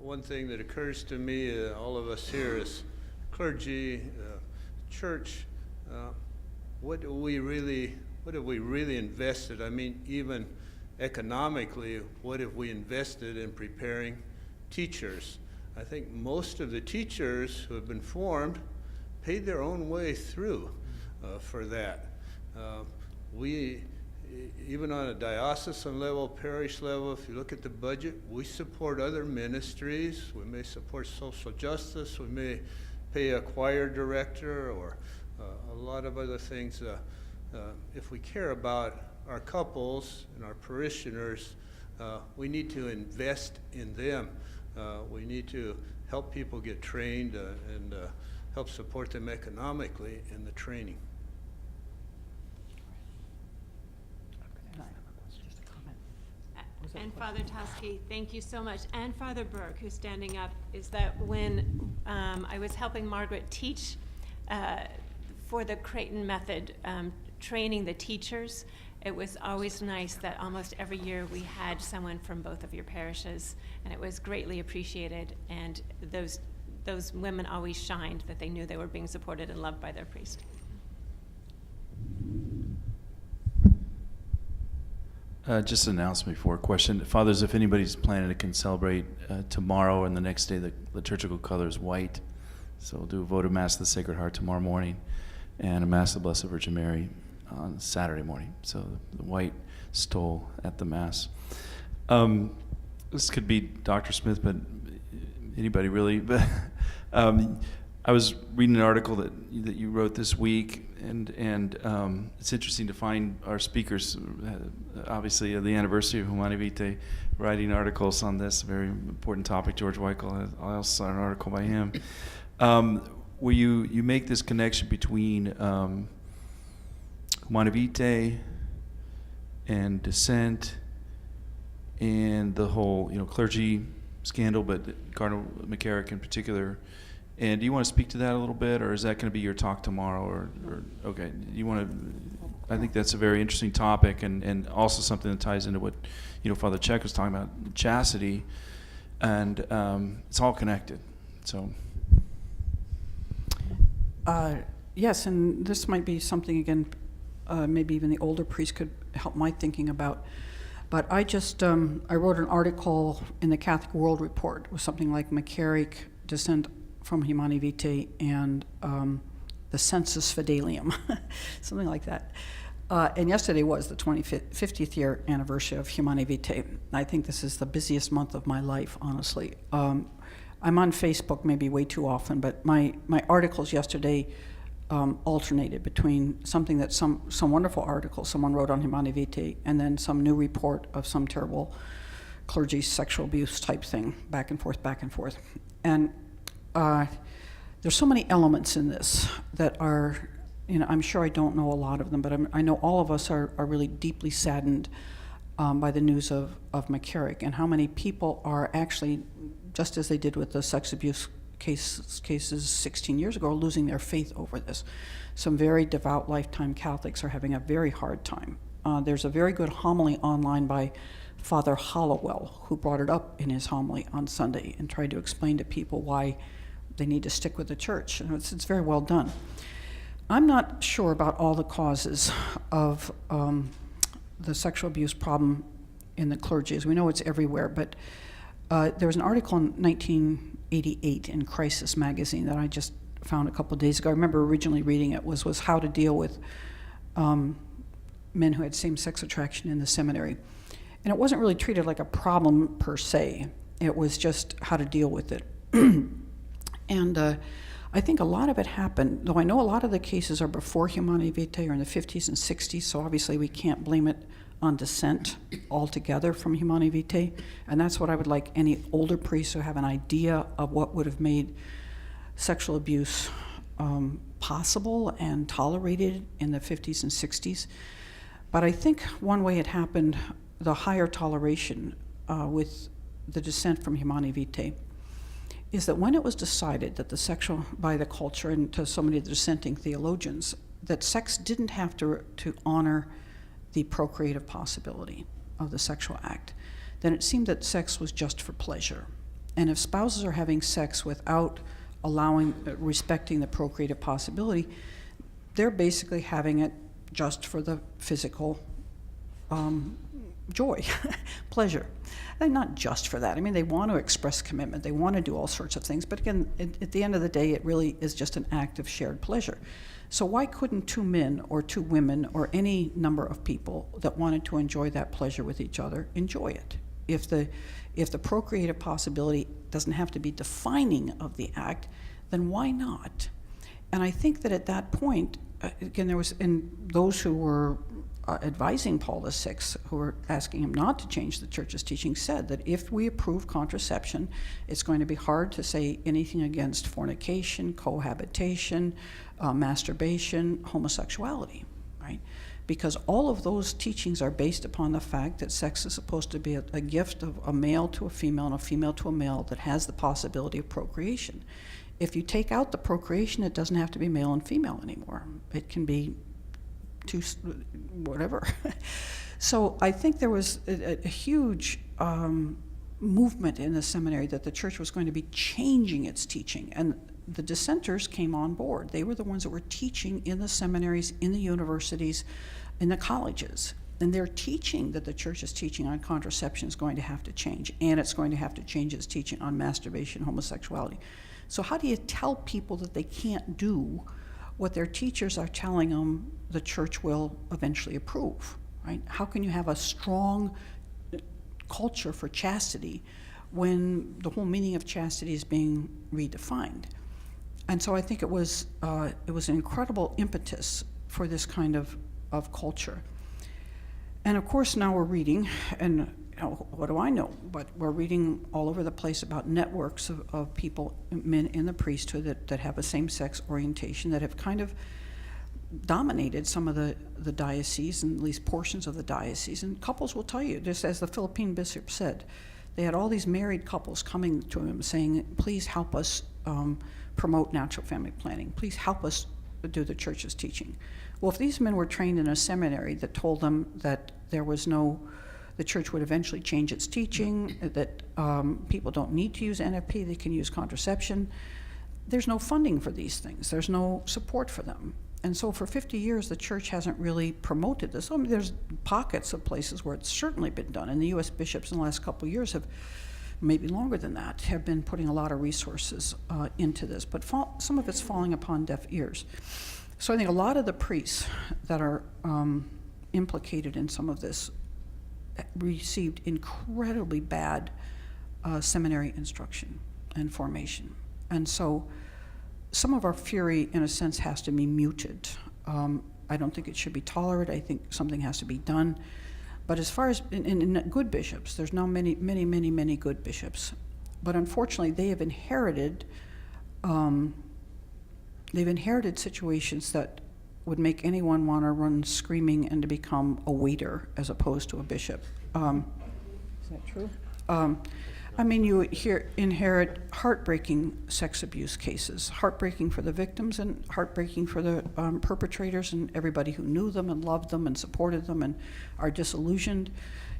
One thing that occurs to me, all of us here as clergy, church, what have we really invested? I mean, even economically, what have we invested in preparing teachers? I think most of the teachers who have been formed paid their own way through for that. We, even on a diocesan level, parish level, if you look at the budget, we support other ministries. We may support social justice. We may pay a choir director or a lot of other things. If we care about our couples and our parishioners, we need to invest in them. We need to help people get trained and help support them economically in the training. And Father Toski, thank you so much. And Father Burke, who's standing up, is that when I was helping Margaret teach for the Creighton method, training the teachers, it was always nice that almost every year we had someone from both of your parishes, and it was greatly appreciated. And those women always shined that they knew they were being supported and loved by their priest. Just an announcement before a question. Fathers, if anybody's planning to celebrate tomorrow and the next day, the liturgical color is white. So we'll do a votive Mass of the Sacred Heart tomorrow morning and a Mass of the Blessed Virgin Mary on Saturday morning. So the white stole at the Mass. This could be Dr. Smith, but anybody really. But I was reading an article that you wrote this week, and it's interesting to find our speakers, obviously at the anniversary of Humanae Vitae, writing articles on this very important topic. George Weichel, I also saw an article by him, where you make this connection between Humanae Vitae and dissent and the whole clergy scandal, but Cardinal McCarrick in particular. And do you want to speak to that a little bit, or is that going to be your talk tomorrow? Or okay, you want to? I think that's a very interesting topic, and also something that ties into what Father Czech was talking about, chastity, and it's all connected. So. Yes, and this might be something again, maybe even the older priest could help my thinking about. But I just I wrote an article in the Catholic World Report. It was something like McCarrick, dissent from Humanae Vitae, and the Sensus Fidelium, something like that. And yesterday was the 50th year anniversary of Humanae Vitae. I think this is the busiest month of my life, honestly. I'm on Facebook maybe way too often, but my articles yesterday alternated between something that some wonderful article someone wrote on Humanae Vitae, and then some new report of some terrible clergy sexual abuse type thing, back and forth. And there's so many elements in this that are, I'm sure I don't know a lot of them, but I know all of us are really deeply saddened by the news of McCarrick, and how many people are actually, just as they did with the sex abuse cases 16 years ago, losing their faith over this. Some very devout lifetime Catholics are having a very hard time. There's a very good homily online by Father Hollowell, who brought it up in his homily on Sunday and tried to explain to people why they need to stick with the church. And it's very well done. I'm not sure about all the causes of the sexual abuse problem in the clergy. As we know, it's everywhere, but there was an article in 1988 in Crisis magazine that I just found a couple of days ago. I remember originally reading it, was how to deal with men who had same-sex attraction in the seminary. And it wasn't really treated like a problem per se. It was just how to deal with it. And I think a lot of it happened, though I know a lot of the cases are before Humanae Vitae or in the 50s and 60s, so obviously we can't blame it on dissent altogether from Humanae Vitae. And that's what I would like any older priests who have an idea of what would have made sexual abuse possible and tolerated in the 50s and 60s. But I think one way it happened, the higher toleration with the dissent from Humanae Vitae, is that when it was decided that the sexual, by the culture and to so many of the dissenting theologians, that sex didn't have to honor the procreative possibility of the sexual act, then it seemed that sex was just for pleasure. And if spouses are having sex without respecting the procreative possibility, they're basically having it just for the physical joy, pleasure. And not just for that. I mean, they want to express commitment. They want to do all sorts of things. But again, at the end of the day, it really is just an act of shared pleasure. So why couldn't two men or two women or any number of people that wanted to enjoy that pleasure with each other enjoy it? If the procreative possibility doesn't have to be defining of the act, then why not? And I think that at that point, again, there was, in those who were advising Paul VI, who were asking him not to change the church's teaching, said that if we approve contraception, it's going to be hard to say anything against fornication, cohabitation, masturbation, homosexuality, right? Because all of those teachings are based upon the fact that sex is supposed to be a gift of a male to a female and a female to a male that has the possibility of procreation. If you take out the procreation, it doesn't have to be male and female anymore. It can be whatever. So I think there was a huge movement in the seminary that the church was going to be changing its teaching, and the dissenters came on board. They were the ones that were teaching in the seminaries, in the universities, in the colleges, and they're teaching that the church's teaching on contraception is going to have to change, and it's going to have to change its teaching on masturbation, homosexuality. So how do you tell people that they can't do what their teachers are telling them the church will eventually approve, right? How can you have a strong culture for chastity when the whole meaning of chastity is being redefined? And so I think it was an incredible impetus for this kind of culture. And of course now we're reading, and what do I know? But we're reading all over the place about networks of people, men in the priesthood that have a same-sex orientation that have kind of dominated some of the dioceses, and at least portions of the diocese. And couples will tell you, just as the Philippine bishop said, they had all these married couples coming to him saying, please help us promote natural family planning. Please help us do the church's teaching. Well, if these men were trained in a seminary that told them that the church would eventually change its teaching, that people don't need to use NFP, they can use contraception, there's no funding for these things. There's no support for them. And so for 50 years, the church hasn't really promoted this. I mean, there's pockets of places where it's certainly been done, and the U.S. bishops in the last couple of years have, maybe longer than that, have been putting a lot of resources into this, but some of it's falling upon deaf ears. So I think a lot of the priests that are implicated in some of this received incredibly bad seminary instruction and formation. And so some of our fury, in a sense, has to be muted. I don't think it should be tolerated. I think something has to be done. But as far as in good bishops, there's now many good bishops. But unfortunately, they have inherited situations that would make anyone want to run screaming and to become a waiter as opposed to a bishop. Is that true? I mean, you inherit heartbreaking sex abuse cases, heartbreaking for the victims and heartbreaking for the perpetrators and everybody who knew them and loved them and supported them and are disillusioned.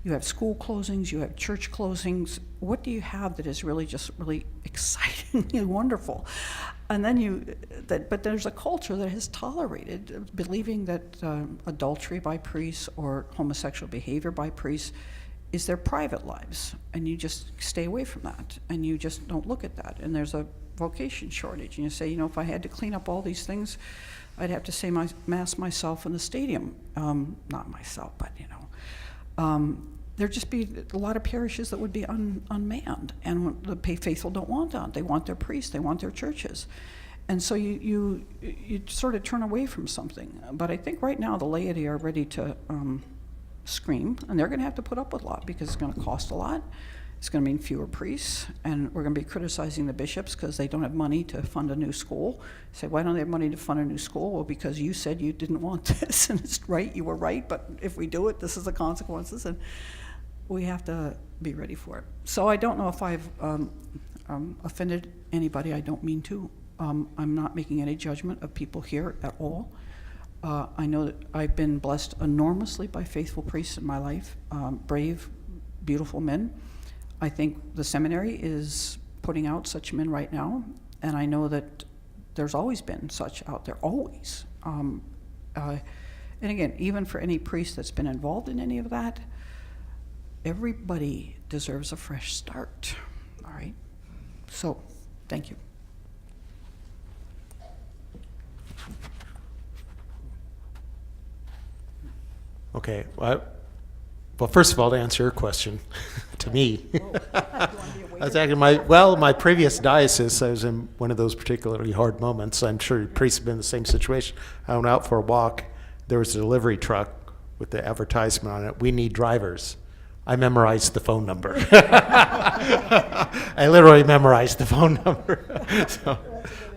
You have school closings, you have church closings. What do you have that is really just really excitingly wonderful? And then but there's a culture that has tolerated believing that adultery by priests or homosexual behavior by priests is their private lives, and you just stay away from that, and you just don't look at that. And there's a vocation shortage, and you say, if I had to clean up all these things, I'd have to say mass myself in the stadium. Not myself, but there'd just be a lot of parishes that would be unmanned, and the faithful don't want that. They want their priests, they want their churches. And so you sort of turn away from something. But I think right now the laity are ready to scream, and they're going to have to put up with a lot because it's going to cost a lot. It's going to mean fewer priests, and we're going to be criticizing the bishops because they don't have money to fund a new school. Say, why don't they have money to fund a new school? Well, because you said you didn't want this, and it's right, you were right, but if we do it, this is the consequences, and we have to be ready for it. So I don't know if I've offended anybody. I don't mean to. I'm not making any judgment of people here at all. I know that I've been blessed enormously by faithful priests in my life, brave, beautiful men. I think the seminary is putting out such men right now, and I know that there's always been such out there, always. And again, even for any priest that's been involved in any of that, everybody deserves a fresh start, all right? So, thank you. Okay, well, first of all, to answer your question, to me, I was actually my previous diocese, I was in one of those particularly hard moments. I'm sure priests have been in the same situation. I went out for a walk. There was a delivery truck with the advertisement on it, "We need drivers." I memorized the phone number. I literally memorized the phone number. So,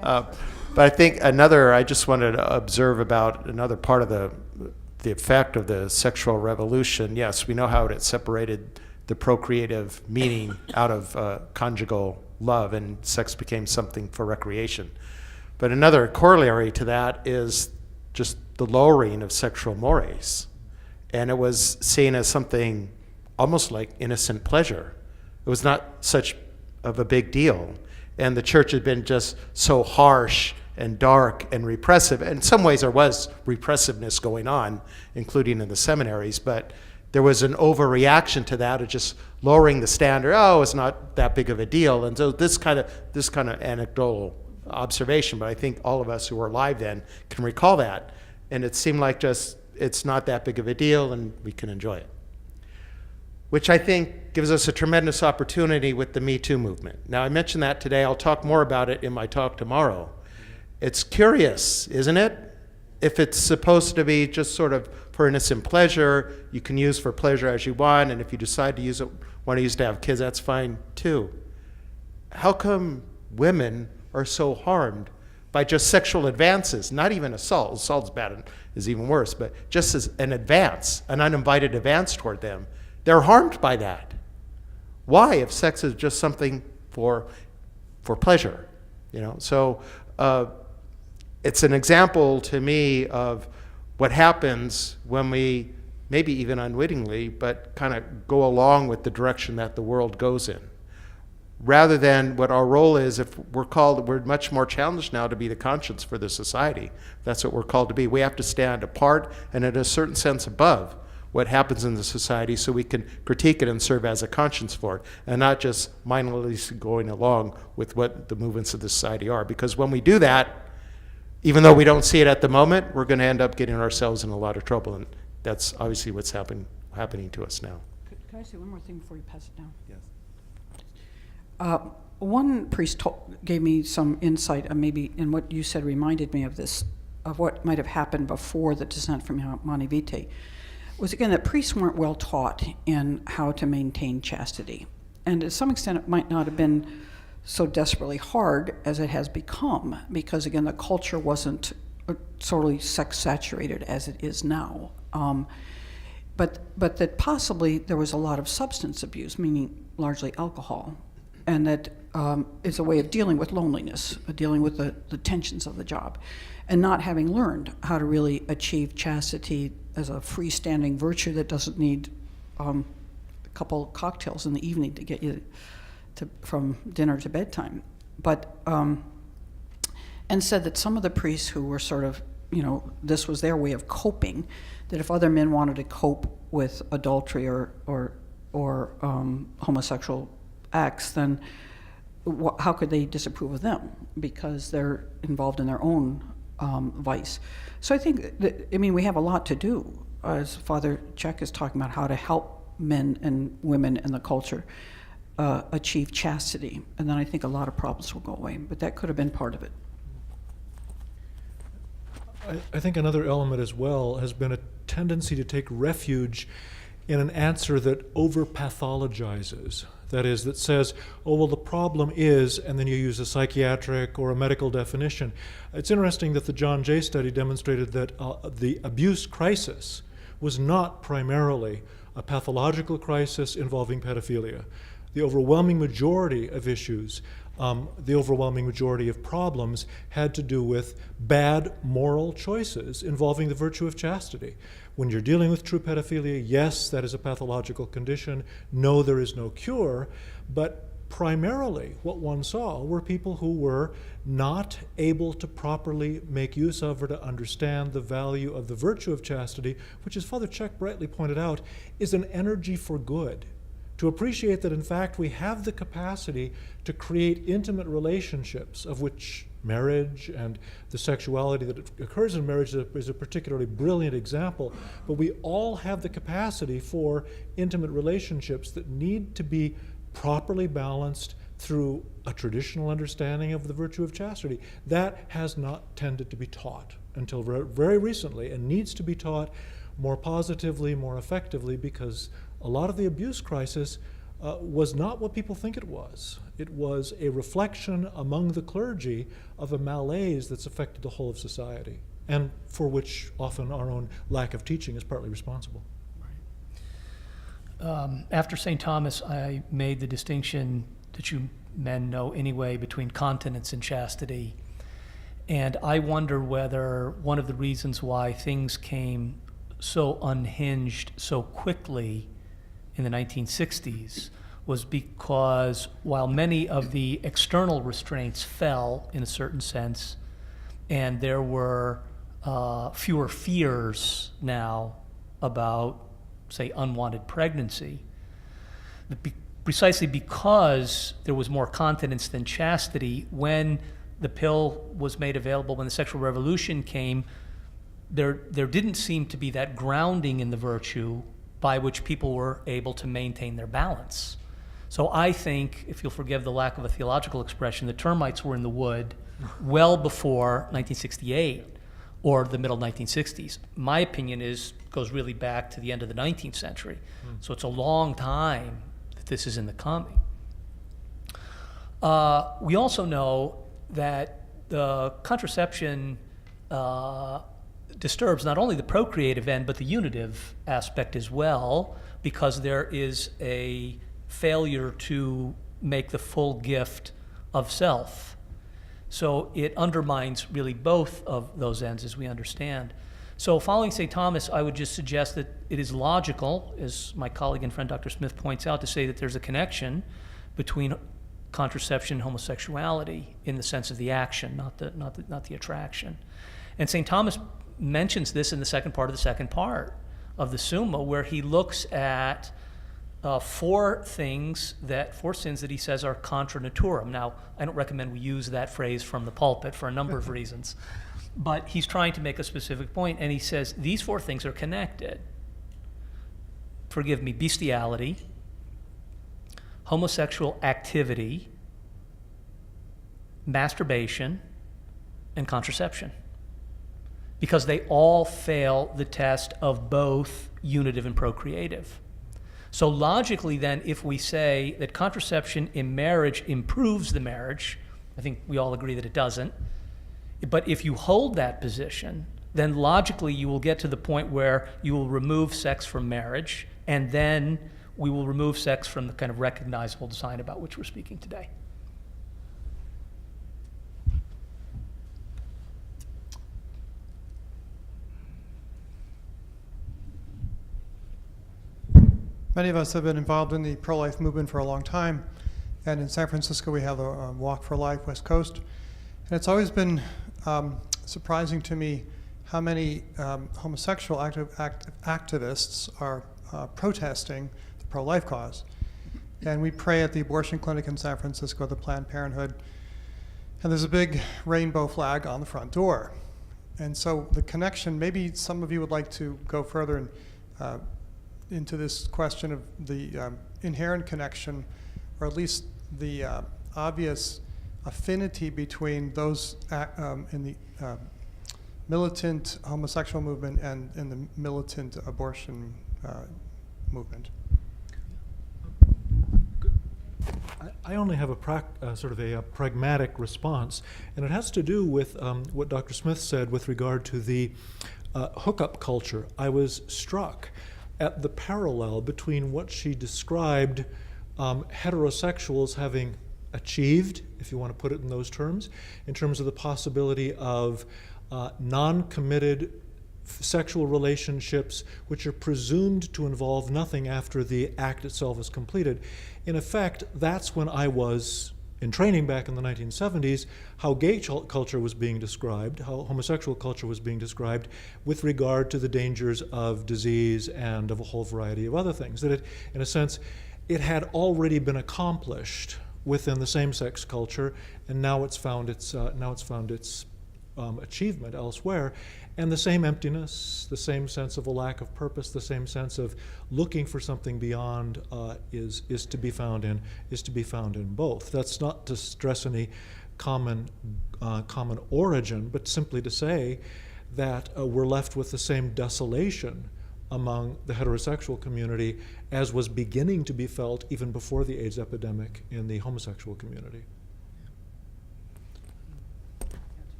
but I think I just wanted to observe about another part of the effect of the sexual revolution. Yes, we know how it separated the procreative meaning out of conjugal love, and sex became something for recreation. But another corollary to that is just the lowering of sexual mores. And it was seen as something almost like innocent pleasure. It was not such of a big deal. And the church had been just so harsh and dark and repressive. In some ways there was repressiveness going on, including in the seminaries, but there was an overreaction to that of just lowering the standard. Oh, it's not that big of a deal. And so this kind of anecdotal observation, but I think all of us who were alive then can recall that. And it seemed like just it's not that big of a deal and we can enjoy it. Which I think gives us a tremendous opportunity with the Me Too movement. Now, I mentioned that today. I'll talk more about it in my talk tomorrow. It's curious, isn't it? If it's supposed to be just sort of for innocent pleasure, you can use for pleasure as you want, and if you decide to use it, want to use it to have kids, that's fine too. How come women are so harmed by just sexual advances? Not even assault. Assault's bad and is even worse, but just as an advance, an uninvited advance toward them. They're harmed by that. Why, if sex is just something for pleasure? So it's an example to me of what happens when we, maybe even unwittingly, but kind of go along with the direction that the world goes in. Rather than what our role is, if we're much more challenged now to be the conscience for the society. That's what we're called to be. We have to stand apart and in a certain sense above what happens in the society so we can critique it and serve as a conscience for it, and not just mindlessly going along with what the movements of the society are. Because when we do that, even though we don't see it at the moment, we're going to end up getting ourselves in a lot of trouble, and that's obviously what's happening to us now. Can I say one more thing before you pass it down? Yes. One priest gave me some insight, maybe in what you said reminded me of this, of what might have happened before the descent from Monte Vitae, was again that priests weren't well taught in how to maintain chastity. And to some extent it might not have been so desperately hard as it has become, because again the culture wasn't totally sex saturated as it is now. But that possibly there was a lot of substance abuse, meaning largely alcohol, and that it's a way of dealing with loneliness, dealing with the tensions of the job, and not having learned how to really achieve chastity as a freestanding virtue that doesn't need a couple cocktails in the evening to get you from dinner to bedtime. But and said that some of the priests who were sort of, this was their way of coping, that if other men wanted to cope with adultery or homosexual acts, then how could they disapprove of them? Because they're involved in their own vice. So I think that, we have a lot to do, as Father Czech is talking about, how to help men and women in the culture achieve chastity. And then I think a lot of problems will go away, but that could have been part of it. I think another element as well has been a tendency to take refuge in an answer that over-pathologizes. That is, that says, oh, well, the problem is, and then you use a psychiatric or a medical definition. It's interesting that the John Jay study demonstrated that the abuse crisis was not primarily a pathological crisis involving pedophilia. The overwhelming majority of issues, the overwhelming majority of problems had to do with bad moral choices involving the virtue of chastity. When you're dealing with true pedophilia, yes, that is a pathological condition. No, there is no cure. But primarily what one saw were people who were not able to properly make use of or to understand the value of the virtue of chastity, which, as Father Czech rightly pointed out, is an energy for good. To appreciate that, in fact, we have the capacity to create intimate relationships, of which marriage and the sexuality that occurs in marriage is a particularly brilliant example, but we all have the capacity for intimate relationships that need to be properly balanced through a traditional understanding of the virtue of chastity. That has not tended to be taught until very recently, and needs to be taught more positively, more effectively, because a lot of the abuse crisis was not what people think it was. It was a reflection among the clergy of a malaise that's affected the whole of society, and for which often our own lack of teaching is partly responsible. After St. Thomas, I made the distinction that you men know anyway between continence and chastity. And I wonder whether one of the reasons why things came so unhinged so quickly in the 1960s was because while many of the external restraints fell in a certain sense, and there were fewer fears now about, say, unwanted pregnancy, precisely because there was more continence than chastity, when the pill was made available, when the sexual revolution came, there didn't seem to be that grounding in the virtue by which people were able to maintain their balance. So I think, if you'll forgive the lack of a theological expression, the termites were in the wood well before 1968 or the middle 1960s. My opinion goes really back to the end of the 19th century. So it's a long time that this is in the coming. We also know that the contraception disturbs not only the procreative end, but the unitive aspect as well, because there is a failure to make the full gift of self. So it undermines really both of those ends, as we understand. So following St. Thomas, I would just suggest that it is logical, as my colleague and friend Dr. Smith points out, to say that there's a connection between contraception and homosexuality in the sense of the action, not the attraction. And St. Thomas mentions this in the second part of the second part of the Summa, where he looks at four sins that he says are contra naturam. Now, I don't recommend we use that phrase from the pulpit for a number of reasons, but he's trying to make a specific point, and he says these four things are connected. Forgive me, bestiality, homosexual activity, masturbation, and contraception, because they all fail the test of both unitive and procreative. So logically then, if we say that contraception in marriage improves the marriage, I think we all agree that it doesn't, but if you hold that position, then logically you will get to the point where you will remove sex from marriage, and then we will remove sex from the kind of recognizable design about which we're speaking today. Many of us have been involved in the pro-life movement for a long time, and in San Francisco we have a Walk for Life West Coast, and it's always been surprising to me how many homosexual activists are protesting the pro-life cause. And we pray at the abortion clinic in San Francisco, the Planned Parenthood, and there's a big rainbow flag on the front door. And so the connection, maybe some of you would like to go further and into this question of the inherent connection, or at least the obvious affinity between those in the militant homosexual movement and in the militant abortion movement. I only have a sort of a pragmatic response, and it has to do with what Dr. Smith said with regard to the hookup culture. I was struck at the parallel between what she described heterosexuals having achieved, if you want to put it in those terms, in terms of the possibility of non-committed sexual relationships which are presumed to involve nothing after the act itself is completed. In effect, that's when I was in training back in the 1970s, how gay culture was being described, how homosexual culture was being described with regard to the dangers of disease and of a whole variety of other things. That it, in a sense, it had already been accomplished within the same-sex culture, and now it's found its achievement elsewhere. And the same emptiness, the same sense of a lack of purpose, the same sense of looking for something beyond is to be found in both. That's not to stress any common origin, but simply to say that we're left with the same desolation among the heterosexual community as was beginning to be felt even before the AIDS epidemic in the homosexual community.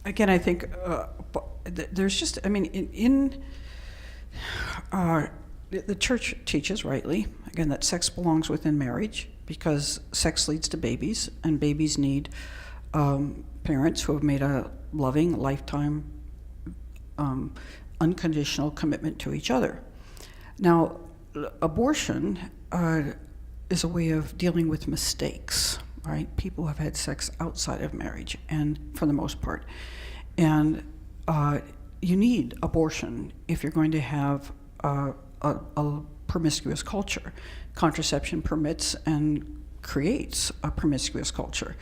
Again, I think there's just, I mean, the church teaches rightly, again, that sex belongs within marriage because sex leads to babies, and babies need parents who have made a loving, lifetime, unconditional commitment to each other. Now, abortion is a way of dealing with mistakes, right? People have had sex outside of marriage, and for the most part. And you need abortion if you're going to have a promiscuous culture. Contraception permits and creates a promiscuous culture.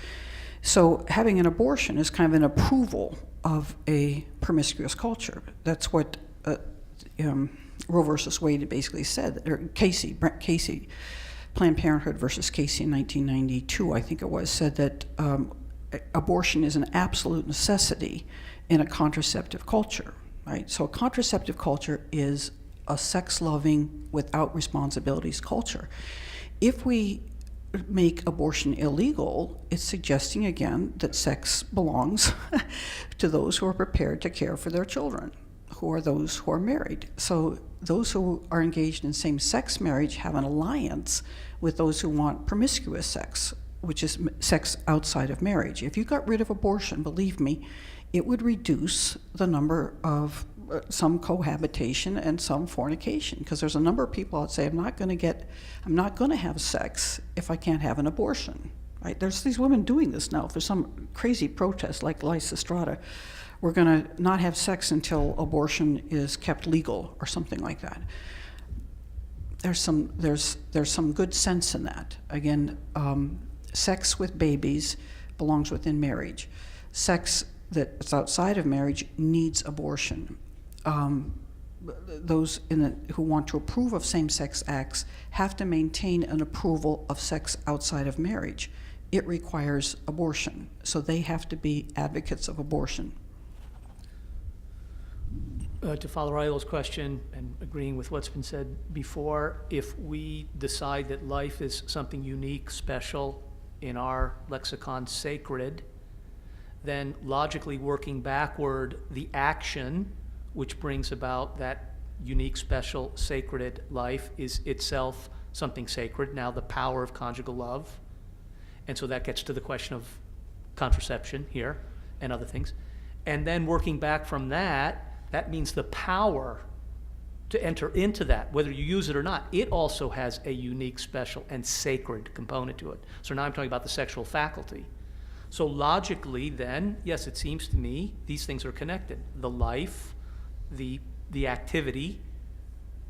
So having an abortion is kind of an approval of a promiscuous culture. That's what Roe versus Wade basically said, or Brett Casey, Planned Parenthood versus Casey in 1992, I think it was, said that abortion is an absolute necessity in a contraceptive culture, right? So a contraceptive culture is a sex-loving, without responsibilities culture. If we make abortion illegal, it's suggesting again that sex belongs to those who are prepared to care for their children, who are those who are married. So those who are engaged in same-sex marriage have an alliance with those who want promiscuous sex, which is sex outside of marriage. If you got rid of abortion, believe me, it would reduce the number of some cohabitation and some fornication, because there's a number of people that say, I'm not going to have sex if I can't have an abortion, right? There's these women doing this now. If there's some crazy protest like Lysistrata, we're going to not have sex until abortion is kept legal or something like that. There's some good sense in that. Again, sex with babies belongs within marriage. Sex that's outside of marriage needs abortion. Those who want to approve of same-sex acts have to maintain an approval of sex outside of marriage. It requires abortion, so they have to be advocates of abortion. To follow Rilo's question and agreeing with what's been said before, if we decide that life is something unique, special, in our lexicon sacred, then logically working backward, the action which brings about that unique, special, sacred life is itself something sacred. Now the power of conjugal love. And so that gets to the question of contraception here and other things. And then working back from that, that means the power to enter into that, whether you use it or not, it also has a unique, special, and sacred component to it. So now I'm talking about the sexual faculty. So logically then, yes, it seems to me these things are connected. The life, the activity,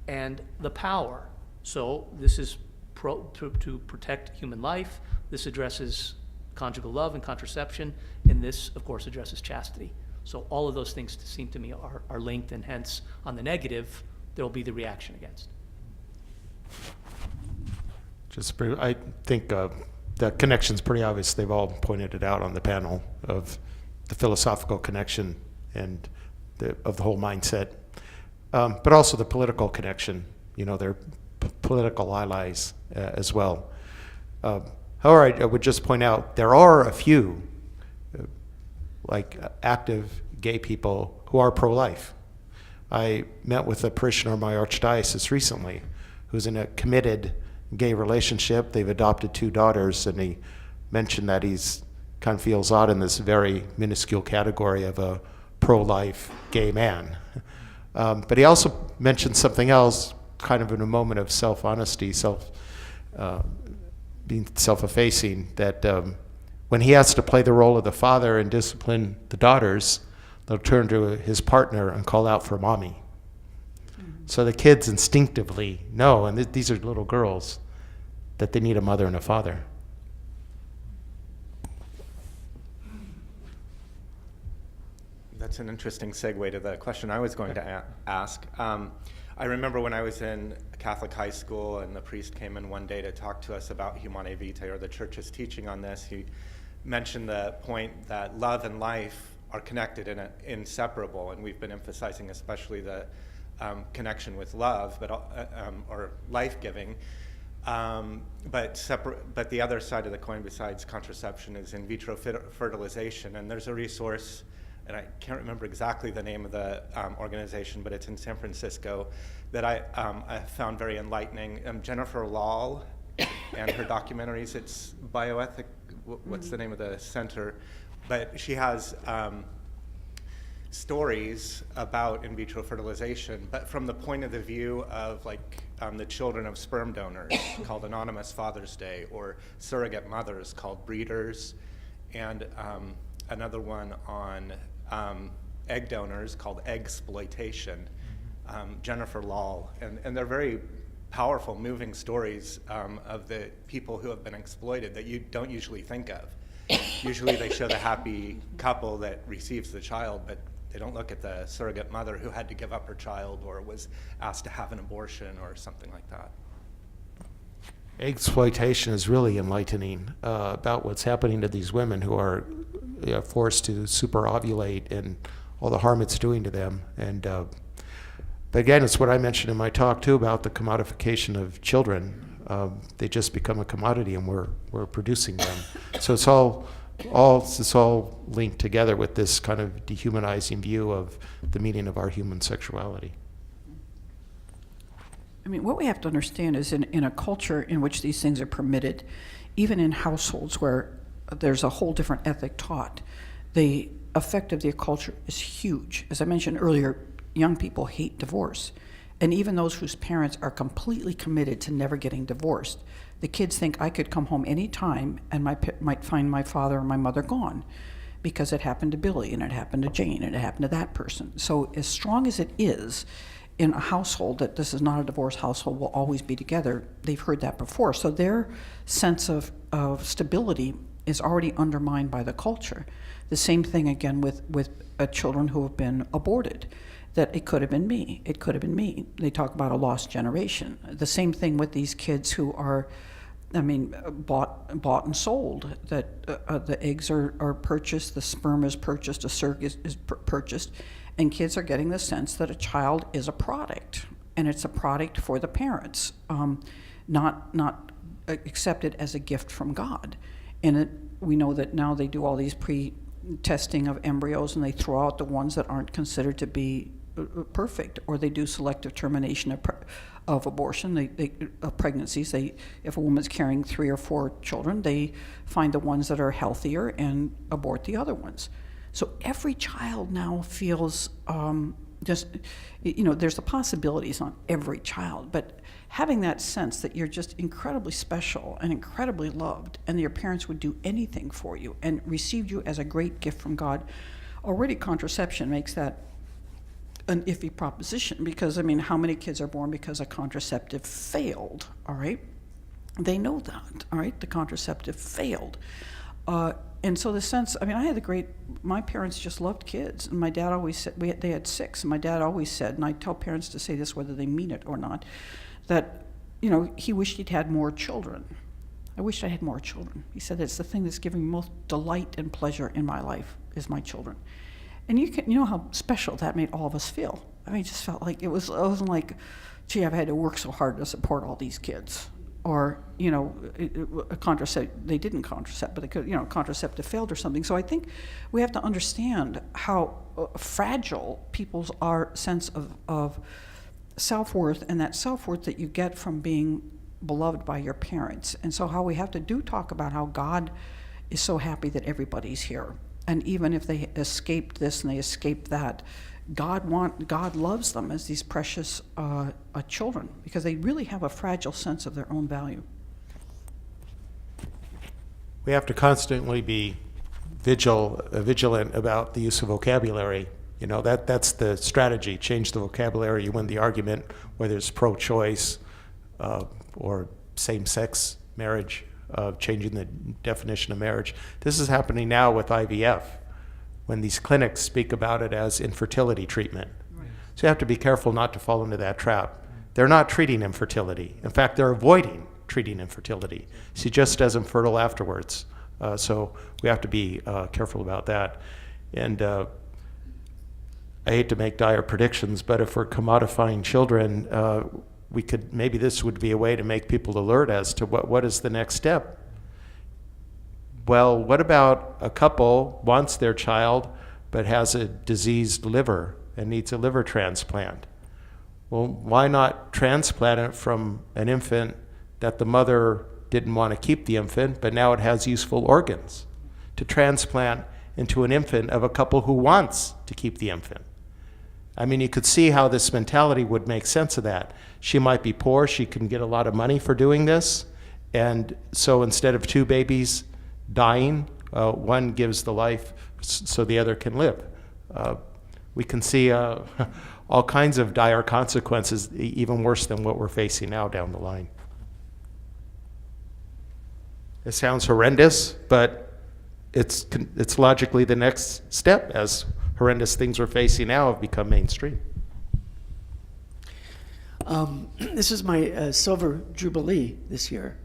and the power. So this is to protect human life. This addresses conjugal love and contraception, and this, of course, addresses chastity. So all of those things seem to me are linked, and hence, on the negative, there will be the reaction against. I think the connection's pretty obvious. They've all pointed it out on the panel of the philosophical connection and of the whole mindset, but also the political connection. They're political allies as well. However, I would just point out there are a few active gay people who are pro-life. I met with a parishioner in my archdiocese recently who's in a committed gay relationship. They've adopted 2 daughters, and he mentioned that he's kind of feels odd in this very minuscule category of a pro-life gay man. But he also mentioned something else, kind of in a moment of self-honesty, being self-effacing, that when he has to play the role of the father and discipline the daughters, they'll turn to his partner and call out for mommy. So the kids instinctively know, and these are little girls, that they need a mother and a father. That's an interesting segue to the question I was going to ask. I remember when I was in Catholic high school and the priest came in one day to talk to us about Humanae Vitae, or the church's teaching on this. He mentioned the point that love and life are connected and inseparable, and we've been emphasizing especially the connection with love, but or life-giving. But the other side of the coin besides contraception is in vitro fertilization, and there's a resource, and I can't remember exactly the name of the organization, but it's in San Francisco, that I found very enlightening. Jennifer Lahl and her documentaries, it's bioethic, what's the name of the center? But she has stories about in vitro fertilization, but from the point of the view of the children of sperm donors, called Anonymous Father's Day, or surrogate mothers called breeders, and another one on egg donors called eggsploitation, Jennifer Lahl, and they're very powerful, moving stories of the people who have been exploited that you don't usually think of. Usually they show the happy couple that receives the child, but they don't look at the surrogate mother who had to give up her child or was asked to have an abortion or something like that. Exploitation is really enlightening about what's happening to these women who are forced to superovulate and all the harm it's doing to them. And but again, it's what I mentioned in my talk too about the commodification of children. They just become a commodity, and we're producing them. So it's all linked together with this kind of dehumanizing view of the meaning of our human sexuality. I mean, what we have to understand is in a culture in which these things are permitted, even in households where there's a whole different ethic taught, the effect of the culture is huge. As I mentioned earlier, young people hate divorce. And even those whose parents are completely committed to never getting divorced, the kids think I could come home any time and might find my father or my mother gone, because it happened to Billy and it happened to Jane and it happened to that person. So as strong as it is in a household that this is not a divorce household, will always be together, they've heard that before. So their sense of stability is already undermined by the culture. The same thing again with children who have been aborted, that it could have been me, it could have been me. They talk about a lost generation. The same thing with these kids who are, bought and sold, that the eggs are purchased, the sperm is purchased, a surrogate is purchased, and kids are getting the sense that a child is a product, and it's a product for the parents, not accepted as a gift from God. And we know that now they do all these pre-testing of embryos, and they throw out the ones that aren't considered to be perfect, or they do selective termination of abortion, of pregnancies. If a woman's carrying 3 or 4 children, they find the ones that are healthier and abort the other ones. So every child now feels there's the possibilities on every child, but having that sense that you're just incredibly special and incredibly loved, and your parents would do anything for you and received you as a great gift from God. Already contraception makes that an iffy proposition, because how many kids are born because a contraceptive failed? All right, they know that. All right, the contraceptive failed. And so the sense, my parents just loved kids, and my dad always said, they had 6, and my dad always said, and I tell parents to say this whether they mean it or not, that, he wished he'd had more children. I wish I had more children. He said, it's the thing that's giving me most delight and pleasure in my life is my children. And you know how special that made all of us feel. It just felt like it wasn't like, gee, I've had to work so hard to support all these kids. Or, they didn't contracept, but they could, contraceptive failed or something. So I think we have to understand how fragile people's sense of self-worth, and that self-worth that you get from being beloved by your parents. And so how we have to talk about how God is so happy that everybody's here. And even if they escaped this and they escaped that, God loves them as these precious children, because they really have a fragile sense of their own value. We have to constantly be vigilant about the use of vocabulary. You know, that's the strategy. Change the vocabulary, you win the argument, whether it's pro-choice or same-sex marriage, changing the definition of marriage. This is happening now with IVF, when these clinics speak about it as infertility treatment. Right. So you have to be careful not to fall into that trap. They're not treating infertility. In fact, they're avoiding treating infertility. She just as infertile afterwards. So we have to be careful about that. And I hate to make dire predictions, but if we're commodifying children, maybe this would be a way to make people alert as to what is the next step. Well, what about a couple wants their child but has a diseased liver and needs a liver transplant? Well, why not transplant it from an infant that the mother didn't want to keep the infant, but now it has useful organs, to transplant into an infant of a couple who wants to keep the infant? I mean, you could see how this mentality would make sense of that. She might be poor, she can get a lot of money for doing this, and so instead of two babies dying, one gives the life so the other can live. We can see all kinds of dire consequences, even worse than what we're facing now down the line. It sounds horrendous, but it's logically the next step as horrendous things we're facing now have become mainstream. This is my silver jubilee this year,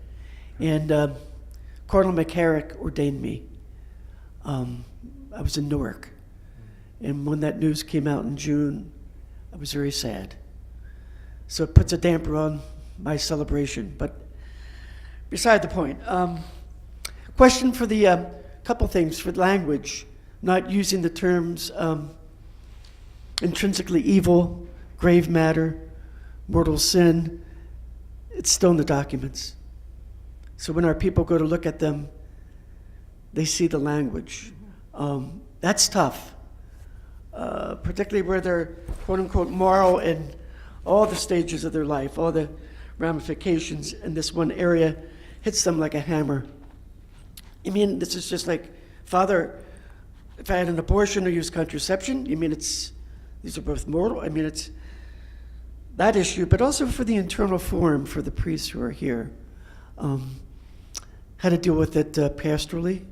and Cardinal McCarrick ordained me. I was in Newark, and when that news came out in June, I was very sad. So it puts a damper on my celebration, but beside the point. Question for the couple things for language, not using the terms intrinsically evil, grave matter, mortal sin. It's still in the documents. So when our people go to look at them, they see the language. That's tough, particularly where they're quote-unquote moral in all the stages of their life, all the ramifications, and this one area hits them like a hammer. I mean, this is just like, Father, if I had an abortion or used contraception, you mean these are both mortal? I mean, it's that issue, but also for the internal form for the priests who are here. How to deal with it pastorally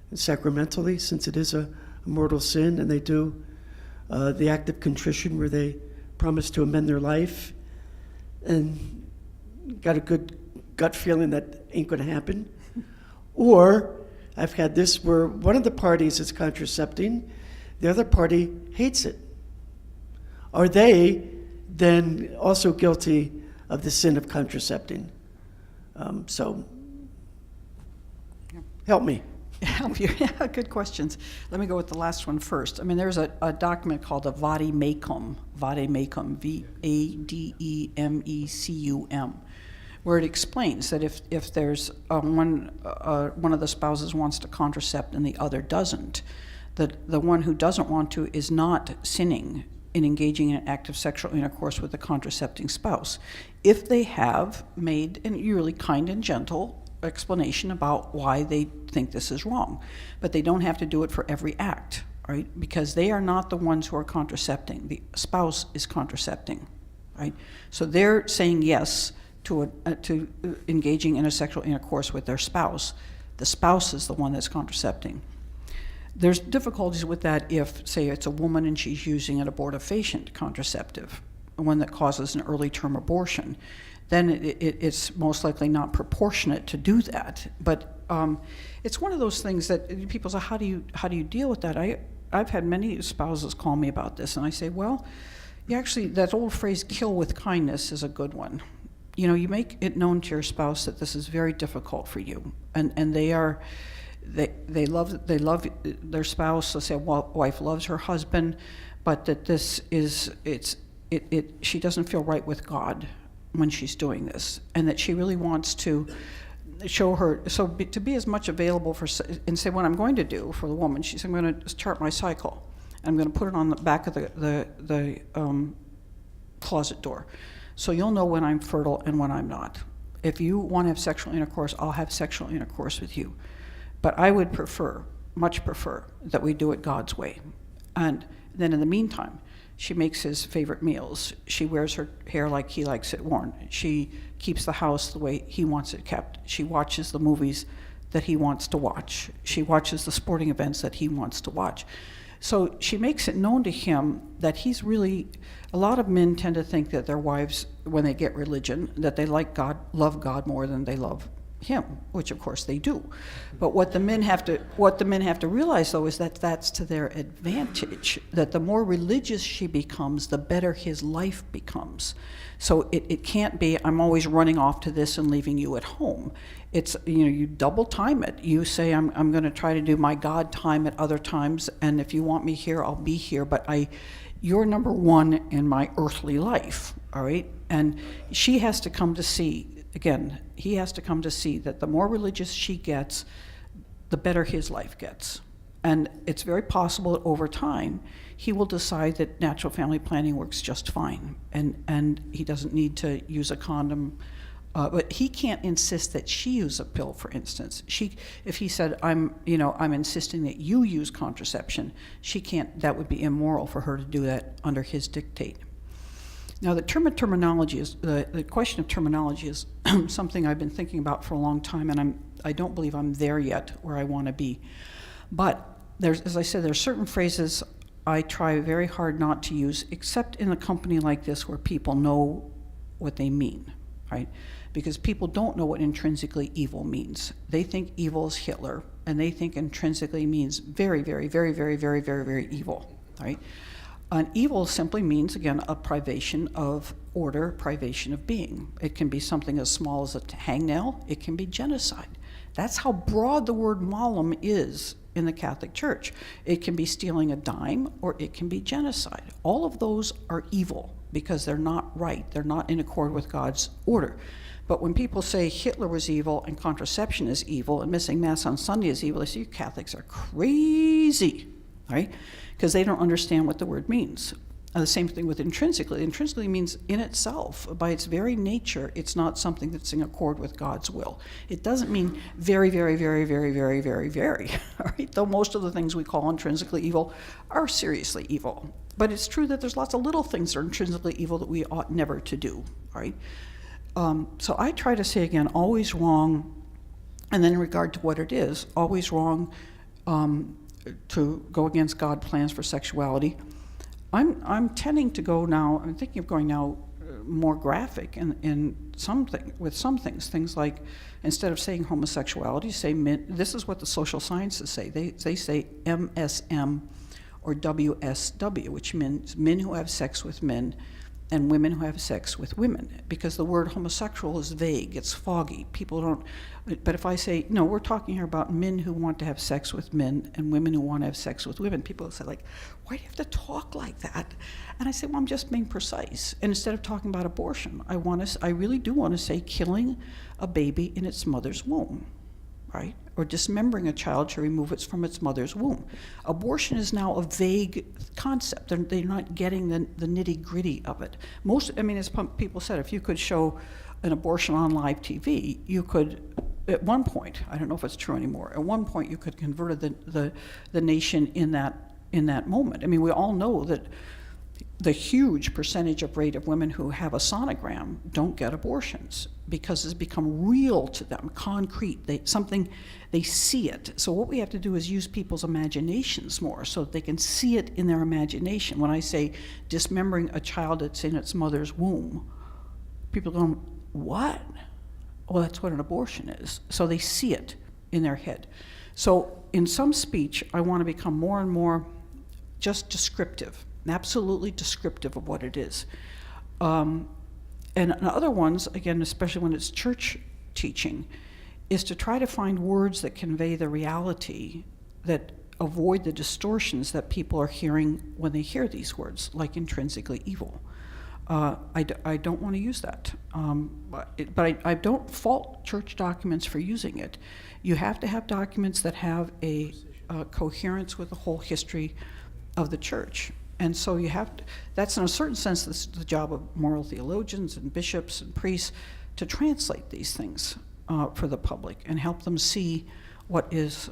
and sacramentally, since it is a mortal sin, and they do the act of contrition where they promise to amend their life, and got a good gut feeling that ain't going to happen. Or I've had this where one of the parties is contracepting, the other party hates it. Are they then also guilty of the sin of contracepting? So help me. Help you. Yeah, good questions. Let me go with the last one first. I mean, there's a document called the Vademecum, V-A-D-E-M-E-C-U-M, where it explains that if there's one of the spouses wants to contracept and the other doesn't, that the one who doesn't want to is not sinning in engaging in an act of sexual intercourse with the contracepting spouse, if they have made a really kind and gentle explanation about why they think this is wrong. But they don't have to do it for every act, right? Because they are not the ones who are contracepting. The spouse is contracepting, right? So they're saying yes to engaging in a sexual intercourse with their spouse. The spouse is the one that's contracepting. There's difficulties with that if, say, it's a woman and she's using an abortifacient contraceptive, one that causes an early term abortion. Then it's most likely not proportionate to do that. But it's one of those things that people say, how do you deal with that? I've had many spouses call me about this, and I say, well, you actually, that old phrase, kill with kindness, is a good one. You know, you make it known to your spouse that this is very difficult for you, and they love their spouse. Let's say a wife loves her husband, but that this is she doesn't feel right with God when she's doing this, and that she really wants to show her, so to be as much available for, and say what I'm going to do for the woman, she said, I'm going to chart my cycle. I'm going to put it on the back of the closet door. So you'll know when I'm fertile and when I'm not. If you want to have sexual intercourse, I'll have sexual intercourse with you. But I would prefer, much prefer, that we do it God's way. And then in the meantime, she makes his favorite meals. She wears her hair like he likes it worn. She keeps the house the way he wants it kept. She watches the movies that he wants to watch. She watches the sporting events that he wants to watch. So she makes it known to him that he's really, a lot of men tend to think that their wives, when they get religion, that they like God, love God more than they love him, which of course they do. But what the men have to realize, though, is that that's to their advantage, that the more religious she becomes, the better his life becomes. So it can't be, I'm always running off to this and leaving you at home. It's, you double time it. You say, I'm going to try to do my God time at other times, and if you want me here, I'll be here, but you're number one in my earthly life, all right? And she has to come to see, again, he has to come to see that the more religious she gets, the better his life gets. And it's very possible that over time, he will decide that natural family planning works just fine, and he doesn't need to use a condom. But he can't insist that she use a pill, for instance. If he said, I'm insisting that you use contraception, she can't, that would be immoral for her to do that under his dictate. Now, the question of terminology is something I've been thinking about for a long time, and I don't believe I'm there yet where I want to be. But as I said, there's certain phrases I try very hard not to use, except in a company like this where people know what they mean, right? Because people don't know what intrinsically evil means. They think evil is Hitler, and they think intrinsically means very, very, very, very, very, very, very evil, right? And evil simply means, again, a privation of order, privation of being. It can be something as small as a hangnail. It can be genocide. That's how broad the word malum is in the Catholic Church. It can be stealing a dime, or it can be genocide. All of those are evil because they're not right. They're not in accord with God's order. But when people say Hitler was evil and contraception is evil and missing Mass on Sunday is evil, they say you Catholics are crazy, right? Because they don't understand what the word means. The same thing with intrinsically. Intrinsically means in itself, by its very nature, it's not something that's in accord with God's will. It doesn't mean very, very, very, very, very, very, very, right? Though most of the things we call intrinsically evil are seriously evil. But it's true that there's lots of little things that are intrinsically evil that we ought never to do, right? So I try to say again, always wrong, and then in regard to what it is, always wrong to go against God's plans for sexuality. I'm tending to go now, I'm thinking of going now more graphic in something, with some things like, instead of saying homosexuality, say men. This is what the social sciences say. They say MSM or WSW, which means men who have sex with men and women who have sex with women, because the word homosexual is vague, it's foggy. People don't, but if I say, no, we're talking here about men who want to have sex with men and women who want to have sex with women, people say like, why do you have to talk like that? And I say, well, I'm just being precise. And instead of talking about abortion, I really do want to say killing a baby in its mother's womb, right? Or dismembering a child to remove it from its mother's womb. Abortion is now a vague concept. They're not getting the nitty-gritty of it. As people said, if you could show an abortion on live TV, you could, at one point, I don't know if it's true anymore, at one point you could convert the nation in that moment. I mean, we all know that the huge percentage rate of women who have a sonogram don't get abortions because it's become real to them, concrete, they see it. So what we have to do is use people's imaginations more so that they can see it in their imagination. When I say dismembering a child that's in its mother's womb, people go, what? Well, that's what an abortion is. So they see it in their head. So in some speech, I want to become more and more just descriptive, absolutely descriptive of what it is. And in other ones, again, especially when it's church teaching, is to try to find words that convey the reality, that avoid the distortions that people are hearing when they hear these words, like intrinsically evil. I don't want to use that. But I don't fault church documents for using it. You have to have documents that have a coherence with the whole history of the church. And so you have to, that's in a certain sense the job of moral theologians and bishops and priests to translate these things for the public and help them see what is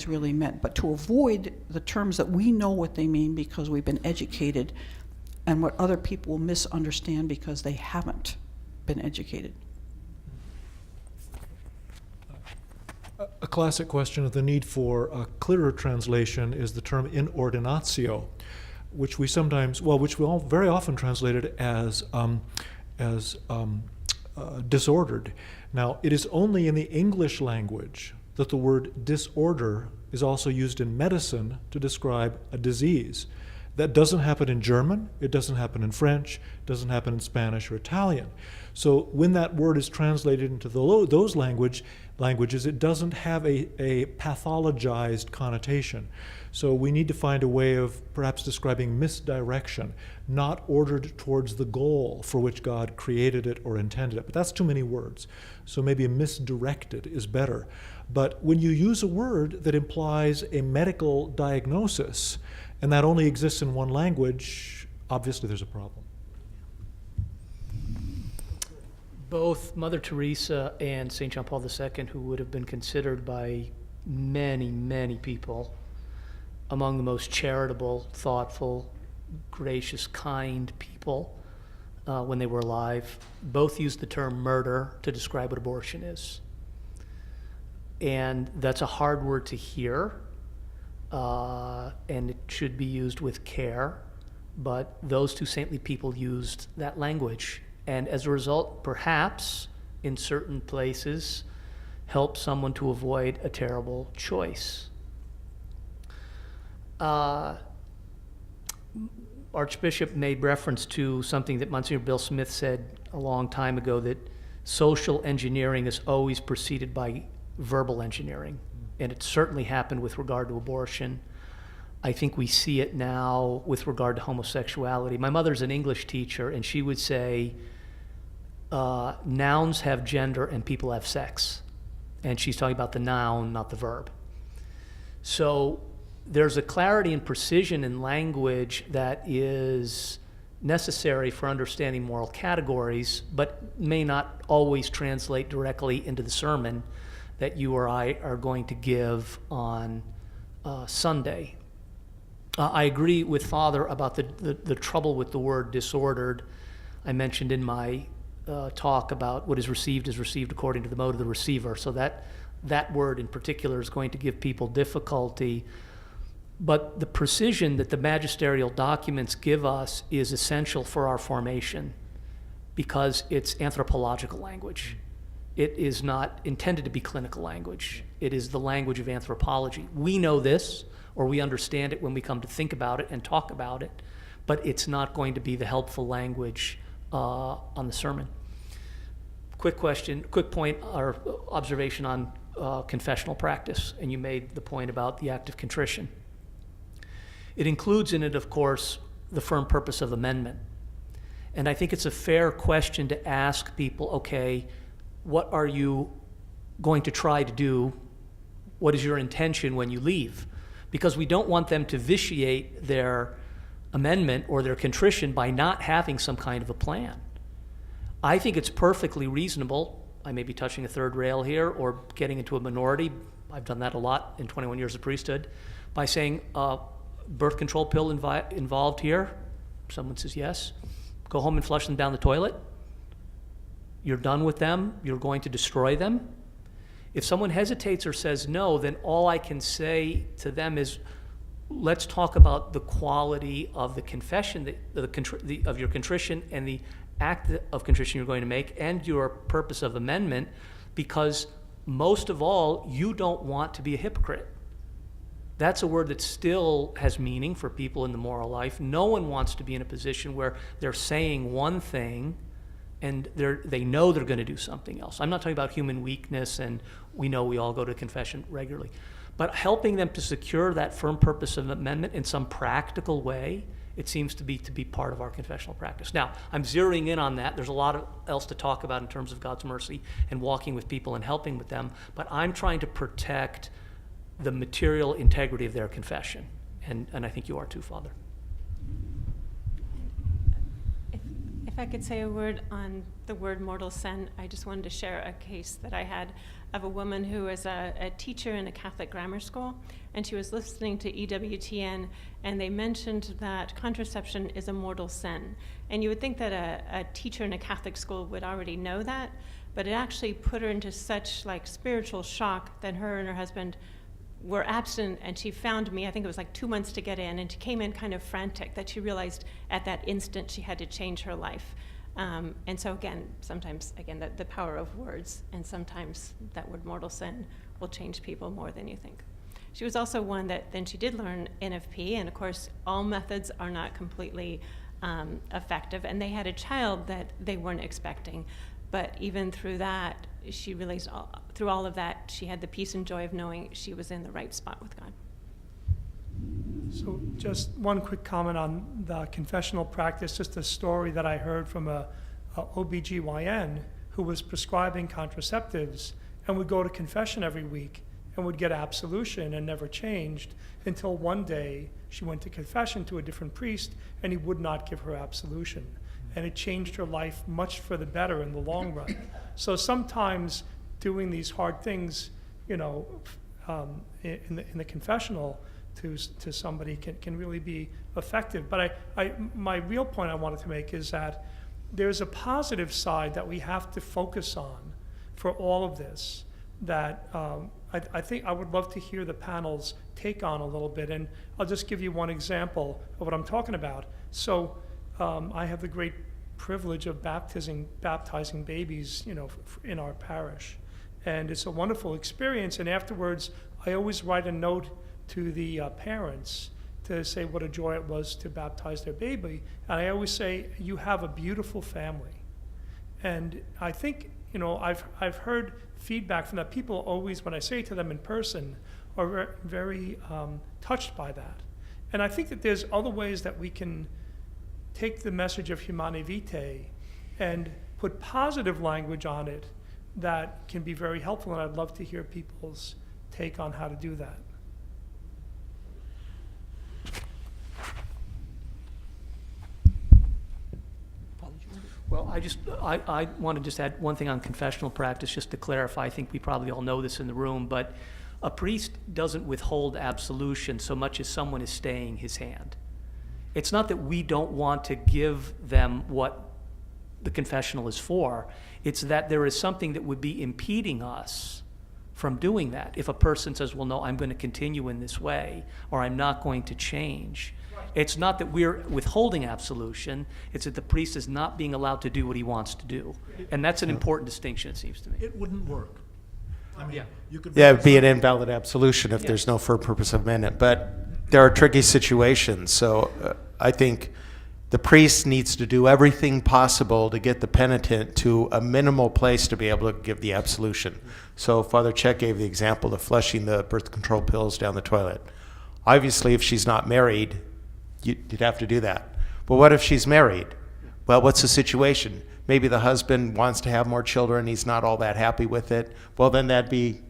really meant. But to avoid the terms that we know what they mean because we've been educated, and what other people will misunderstand because they haven't been educated. A classic question of the need for a clearer translation is the term in ordinatio, which we all very often translated as disordered. Now, it is only in the English language that the word disorder is also used in medicine to describe a disease. That doesn't happen in German, it doesn't happen in French, it doesn't happen in Spanish or Italian. So when that word is translated into those languages, it doesn't have a pathologized connotation. So we need to find a way of perhaps describing misdirection, not ordered towards the goal for which God created it or intended it. But that's too many words. So maybe a misdirected is better. But when you use a word that implies a medical diagnosis, and that only exists in one language, obviously there's a problem. Both Mother Teresa and St. John Paul II, who would have been considered by many, many people among the most charitable, thoughtful, gracious, kind people when they were alive, both used the term murder to describe what abortion is. And that's a hard word to hear. And it should be used with care, but those two saintly people used that language, and as a result, perhaps in certain places, help someone to avoid a terrible choice. Archbishop made reference to something that Monsignor Bill Smith said a long time ago, that social engineering is always preceded by verbal engineering. And it certainly happened with regard to abortion. I think we see it now with regard to homosexuality. My mother's an English teacher, and she would say, nouns have gender and people have sex. And she's talking about the noun, not the verb. So there's a clarity and precision in language that is necessary for understanding moral categories, but may not always translate directly into the sermon that you or I are going to give on Sunday. I agree with Father about the trouble with the word disordered. I mentioned in my talk about what is received according to the mode of the receiver. So that word in particular is going to give people difficulty. But the precision that the magisterial documents give us is essential for our formation because it's anthropological language. It is not intended to be clinical language. It is the language of anthropology. We know this, or we understand it when we come to think about it and talk about it, but it's not going to be the helpful language on the sermon. Quick point or observation on confessional practice, and you made the point about the act of contrition. It includes in it, of course, the firm purpose of amendment. And I think it's a fair question to ask people, okay, what are you going to try to do? What is your intention when you leave? Because we don't want them to vitiate their amendment or their contrition by not having some kind of a plan. I think it's perfectly reasonable. I may be touching a third rail here or getting into a minority. I've done that a lot in 21 years of priesthood by saying, birth control pill involved here? Someone says yes. Go home and flush them down the toilet. You're done with them. You're going to destroy them. If someone hesitates or says no, then all I can say to them is, let's talk about the quality of the confession, of your contrition and the act of contrition you're going to make and your purpose of amendment, because most of all, you don't want to be a hypocrite. That's a word that still has meaning for people in the moral life. No one wants to be in a position where they're saying one thing and they know they're going to do something else. I'm not talking about human weakness, and we know we all go to confession regularly. But helping them to secure that firm purpose of amendment in some practical way it seems to be part of our confessional practice. Now, I'm zeroing in on that. There's a lot else to talk about in terms of God's mercy and walking with people and helping with them, but I'm trying to protect the material integrity of their confession, and I think you are too, Father. If I could say a word on the word mortal sin, I just wanted to share a case that I had of a woman who was a teacher in a Catholic grammar school, and she was listening to EWTN, and they mentioned that contraception is a mortal sin. And you would think that a teacher in a Catholic school would already know that, but it actually put her into such spiritual shock that her and her husband were abstinent, and she found me, I think it was 2 months to get in, and she came in kind of frantic that she realized at that instant she had to change her life. And so sometimes the power of words, and sometimes that word mortal sin will change people more than you think. She was also one that then she did learn NFP, and of course all methods are not completely effective, and they had a child that they weren't expecting. But even through that, she realized through all of that, she had the peace and joy of knowing she was in the right spot with God. So just one quick comment on the confessional practice, just a story that I heard from a OBGYN who was prescribing contraceptives and would go to confession every week and would get absolution and never changed until one day she went to confession to a different priest and he would not give her absolution. And it changed her life much for the better in the long run. So sometimes doing these hard things, in the confessional to somebody can really be effective. But my real point I wanted to make is that there's a positive side that we have to focus on for all of this that I think I would love to hear the panel's take on a little bit. And I'll just give you one example of what I'm talking about. So I have the great privilege of baptizing babies, in our parish. And it's a wonderful experience. And afterwards, I always write a note to the parents to say what a joy it was to baptize their baby. And I always say, you have a beautiful family. And I think, I've heard feedback from that. People always, when I say it to them in person, are very touched by that. And I think that there's other ways that we can take the message of Humanae Vitae and put positive language on it that can be very helpful, and I'd love to hear people's take on how to do that. Well, I want to just add one thing on confessional practice, just to clarify. I think we probably all know this in the room, but a priest doesn't withhold absolution so much as someone is staying his hand. It's not that we don't want to give them what the confessional is for. It's that there is something that would be impeding us from doing that. If a person says, well, no, I'm going to continue in this way, or I'm not going to change. It's not that we're withholding absolution. It's that the priest is not being allowed to do what he wants to do. And that's an important distinction, it seems to me. It wouldn't work. I mean, you could Yeah, it'd be an invalid absolution if there's no for purpose of amendment. But there are tricky situations. So I think the priest needs to do everything possible to get the penitent to a minimal place to be able to give the absolution. So Father Cech gave the example of flushing the birth control pills down the toilet. Obviously, if she's not married, you'd have to do that. But what if she's married? Well, what's the situation? Maybe the husband wants to have more children. He's not all that happy with it. Well, then that'd be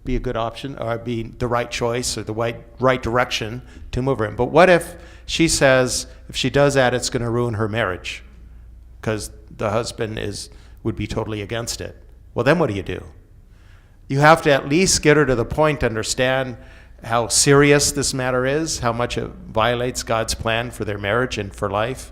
a good option, or be the right choice or the right direction to move her in. But what if she says if she does that, it's going to ruin her marriage because the husband would be totally against it? Well, then what do? You have to at least get her to the point to understand how serious this matter is, how much it violates God's plan for their marriage and for life,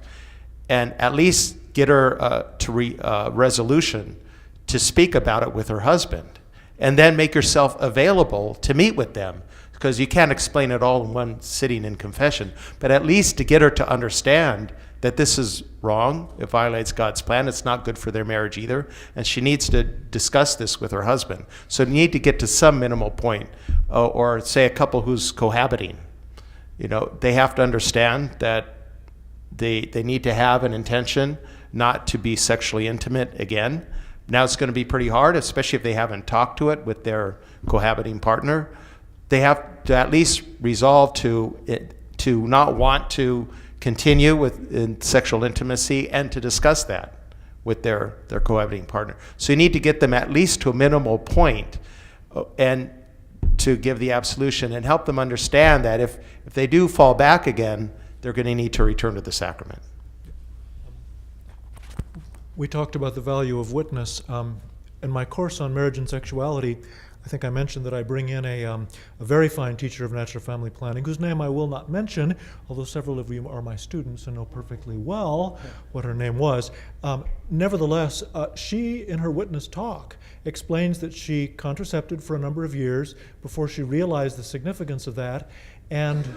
and at least get her to resolution to speak about it with her husband, and then make yourself available to meet with them, because you can't explain it all in one sitting in confession, but at least to get her to understand that this is wrong, it violates God's plan, it's not good for their marriage either, and she needs to discuss this with her husband. So you need to get to some minimal point, or say a couple who's cohabiting. They have to understand that they need to have an intention not to be sexually intimate again. Now it's going to be pretty hard, especially if they haven't talked to it with their cohabiting partner. They have to at least resolve to not want to continue in sexual intimacy and to discuss that with their cohabiting partner. So you need to get them at least to a minimal point and to give the absolution and help them understand that if they do fall back again, they're going to need to return to the sacrament. We talked about the value of witness. In my course on marriage and sexuality, I think I mentioned that I bring in a very fine teacher of natural family planning, whose name I will not mention, although several of you are my students and know perfectly well what her name was. Nevertheless, she, in her witness talk, explains that she contracepted for a number of years before she realized the significance of that, and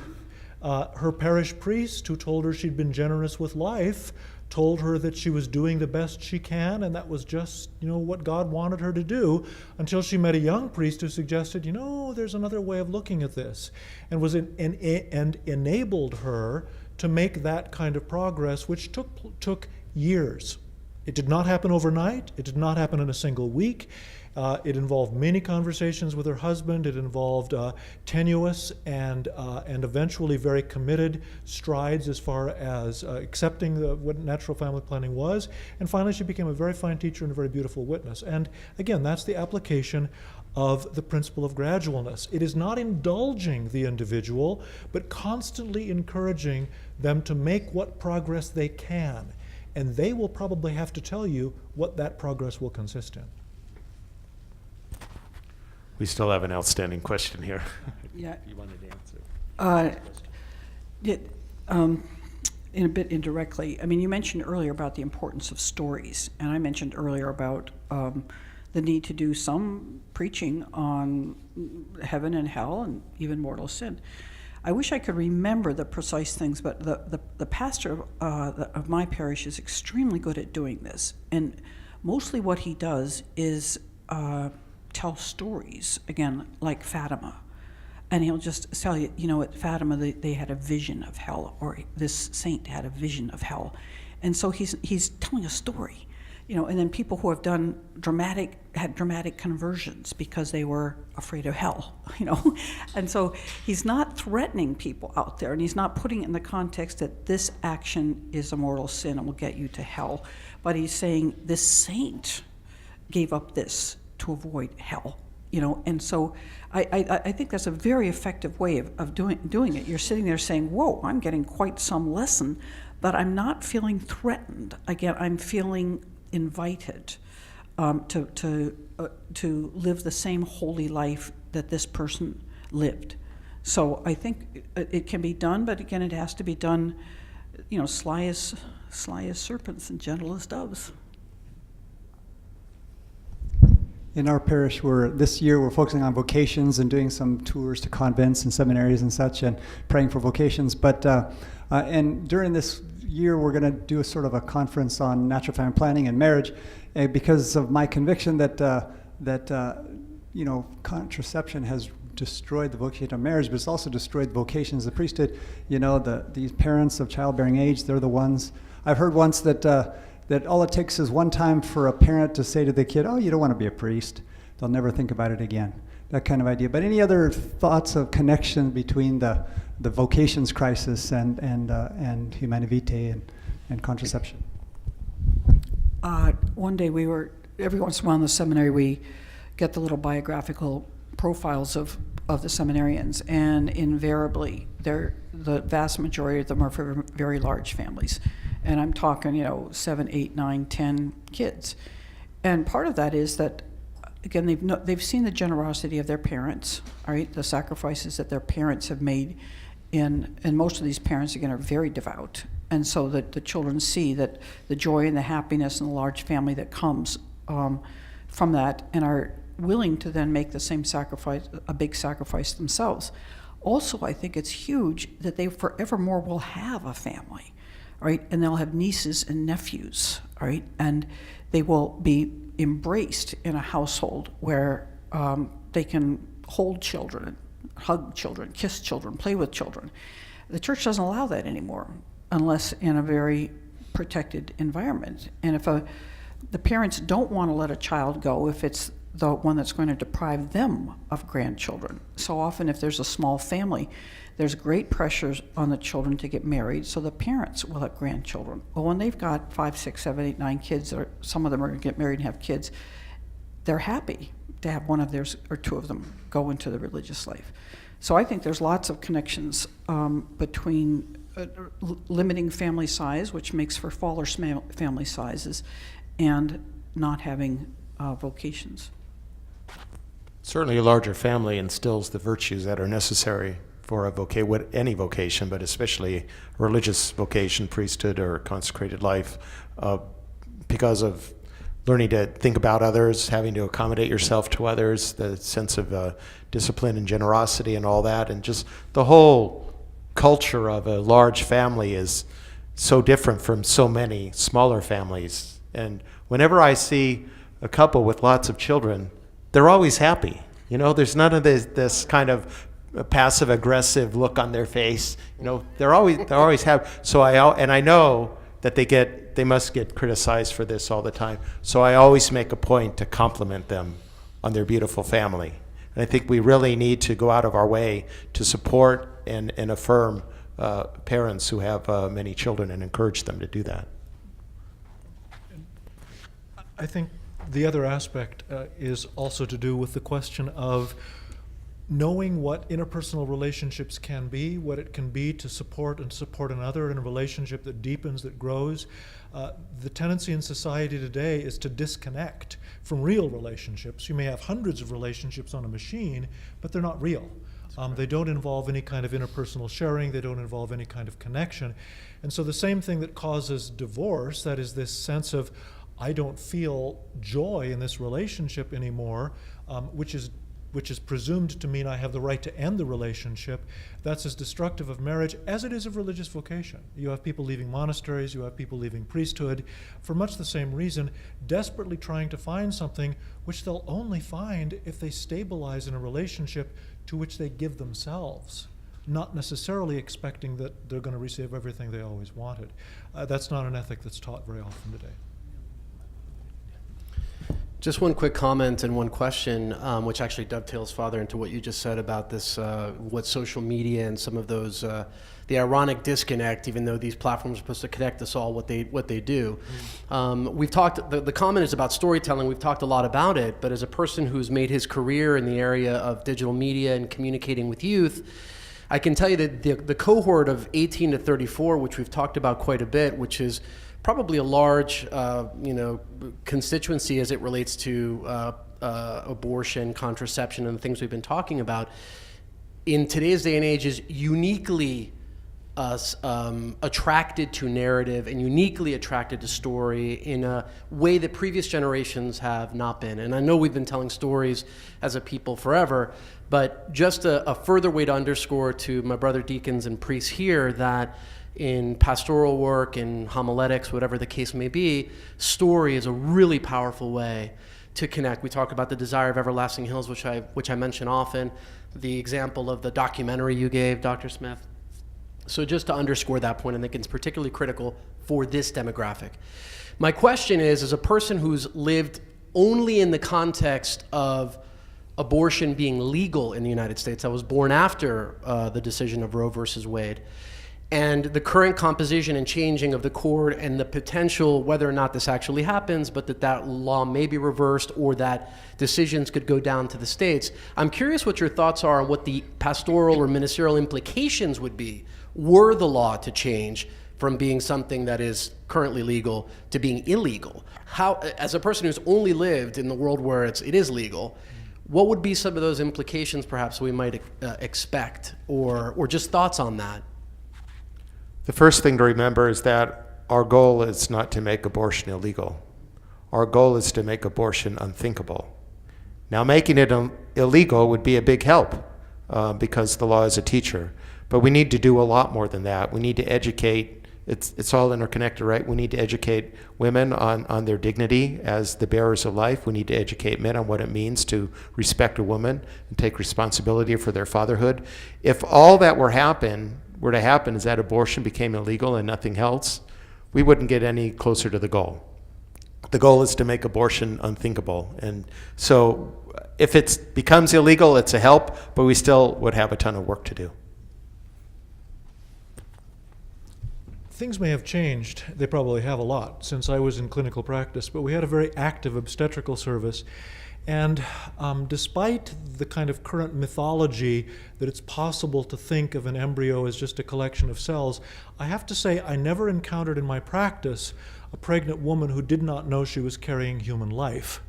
her parish priest, who told her she'd been generous with life, told her that she was doing the best she can, and that was just, what God wanted her to do, until she met a young priest who suggested, there's another way of looking at this, and and enabled her to make that kind of progress, which took years. It did not happen overnight. It did not happen in a single week. It involved many conversations with her husband. It involved tenuous and eventually very committed strides as far as accepting what natural family planning was. And finally, she became a very fine teacher and a very beautiful witness. And again, that's the application of the principle of gradualness. It is not indulging the individual, but constantly encouraging them to make what progress they can. And they will probably have to tell you what that progress will consist in. We still have an outstanding question here. Yeah. You wanted to answer. In a bit indirectly, you mentioned earlier about the importance of stories, and I mentioned earlier about the need to do some preaching on heaven and hell and even mortal sin. I wish I could remember the precise things, but the pastor of my parish is extremely good at doing this, and mostly what he does is tell stories, again, like Fatima. And he'll just tell you, at Fatima they had a vision of hell, or this saint had a vision of hell. And so he's telling a story, and then people who have done had dramatic conversions because they were afraid of hell, And so he's not threatening people out there, and he's not putting it in the context that this action is a mortal sin and will get you to hell. But he's saying this saint gave up this to avoid hell, and so I think that's a very effective way of doing it. You're sitting there saying, whoa, I'm getting quite some lesson, but I'm not feeling threatened. Again, I'm feeling invited to live the same holy life that this person lived. So I think it can be done, but again, it has to be done, sly as serpents and gentle as doves. In our parish, this year we're focusing on vocations and doing some tours to convents and seminaries and such, and praying for vocations. But and during this year, we're going to do a sort of a conference on natural family planning and marriage, because of my conviction that contraception has destroyed the vocation of marriage, but it's also destroyed the vocations of the priesthood. These parents of childbearing age, they're the ones. I've heard once that all it takes is one time for a parent to say to the kid, oh, you don't want to be a priest. They'll never think about it again. That kind of idea. But any other thoughts of connection between the vocations crisis and Humanae Vitae and contraception? One day every once in a while in the seminary, we get the little biographical profiles of the seminarians, and invariably, the vast majority of them are from very large families. And I'm talking, 7, 8, 9, 10 kids. And part of that is that, again, they've seen the generosity of their parents, right? The sacrifices that their parents have made, and most of these parents, again, are very devout. And so that the children see that the joy and the happiness and the large family that comes from that, and are willing to then make the same sacrifice, a big sacrifice themselves. Also, I think it's huge that they forevermore will have a family. Right, and they'll have nieces and nephews, right, and they will be embraced in a household where they can hold children, hug children, kiss children, play with children. The church doesn't allow that anymore, unless in a very protected environment. And if the parents don't want to let a child go, if it's the one that's going to deprive them of grandchildren. So often if there's a small family, there's great pressures on the children to get married, so the parents will have grandchildren. Well, when they've got 5, 6, 7, 8, 9 kids, or some of them are going to get married and have kids, they're happy to have one of theirs or two of them go into the religious life. So I think there's lots of connections between limiting family size, which makes for smaller family sizes, and not having vocations. Certainly a larger family instills the virtues that are necessary for any vocation, but especially a religious vocation, priesthood, or consecrated life, because of learning to think about others, having to accommodate yourself to others, the sense of discipline and generosity and all that, and just the whole culture of a large family is so different from so many smaller families. And whenever I see a couple with lots of children, they're always happy. You know, there's none of this kind of passive aggressive look on their face. You know, they're always happy. So I know that they must get criticized for this all the time. So I always make a point to compliment them on their beautiful family. And I think we really need to go out of our way to support and affirm parents who have many children and encourage them to do that. I think the other aspect is also to do with the question of knowing what interpersonal relationships can be, what it can be to support another in a relationship that deepens, that grows. The tendency in society today is to disconnect from real relationships. You may have hundreds of relationships on a machine, but they're not real. They don't involve any kind of interpersonal sharing. They don't involve any kind of connection. And so the same thing that causes divorce, that is this sense of, I don't feel joy in this relationship anymore, which is presumed to mean I have the right to end the relationship, that's as destructive of marriage as it is of religious vocation. You have people leaving monasteries, you have people leaving priesthood, for much the same reason, desperately trying to find something which they'll only find if they stabilize in a relationship to which they give themselves, not necessarily expecting that they're going to receive everything they always wanted. That's not an ethic that's taught very often today. Just one quick comment and one question, which actually dovetails, Father, into what you just said about this, what social media and some of those, the ironic disconnect, even though these platforms are supposed to connect us all, what they do. We've talked, the comment is about storytelling. We've talked a lot about it, but as a person who's made his career in the area of digital media and communicating with youth, I can tell you that the cohort of 18 to 34, which we've talked about quite a bit, which is probably a large, constituency as it relates to abortion, contraception, and the things we've been talking about, in today's day and age is uniquely attracted to narrative and uniquely attracted to story in a way that previous generations have not been. And I know we've been telling stories as a people forever, but just a further way to underscore to my brother deacons and priests here that in pastoral work, in homiletics, whatever the case may be, story is a really powerful way to connect. We talk about the desire of everlasting hills, which I mention often, the example of the documentary you gave, Dr. Smith. So just to underscore that point, I think it's particularly critical for this demographic. My question is, as a person who's lived only in the context of abortion being legal in the United States, I was born after the decision of Roe versus Wade, and the current composition and changing of the court and the potential, whether or not this actually happens, but that law may be reversed or that decisions could go down to the states. I'm curious what your thoughts are on what the pastoral or ministerial implications would be were the law to change from being something that is currently legal to being illegal. How, as a person who's only lived in the world where it is legal, what would be some of those implications perhaps we might expect, or just thoughts on that? The first thing to remember is that our goal is not to make abortion illegal. Our goal is to make abortion unthinkable. Now, making it illegal would be a big help because the law is a teacher. But we need to do a lot more than that. We need to educate. It's all interconnected, right? We need to educate women on their dignity as the bearers of life. We need to educate men on what it means to respect a woman and take responsibility for their fatherhood. If all that were to happen is that abortion became illegal and nothing else, we wouldn't get any closer to the goal. the goal is to make abortion unthinkable. And so if it becomes illegal, it's a help, but we still would have a ton of work to do. Things may have changed. They probably have a lot since I was in clinical practice, but we had a very active obstetrical service. And despite the kind of current mythology that it's possible to think of an embryo as just a collection of cells, I have to say I never encountered in my practice a pregnant woman who did not know she was carrying human life.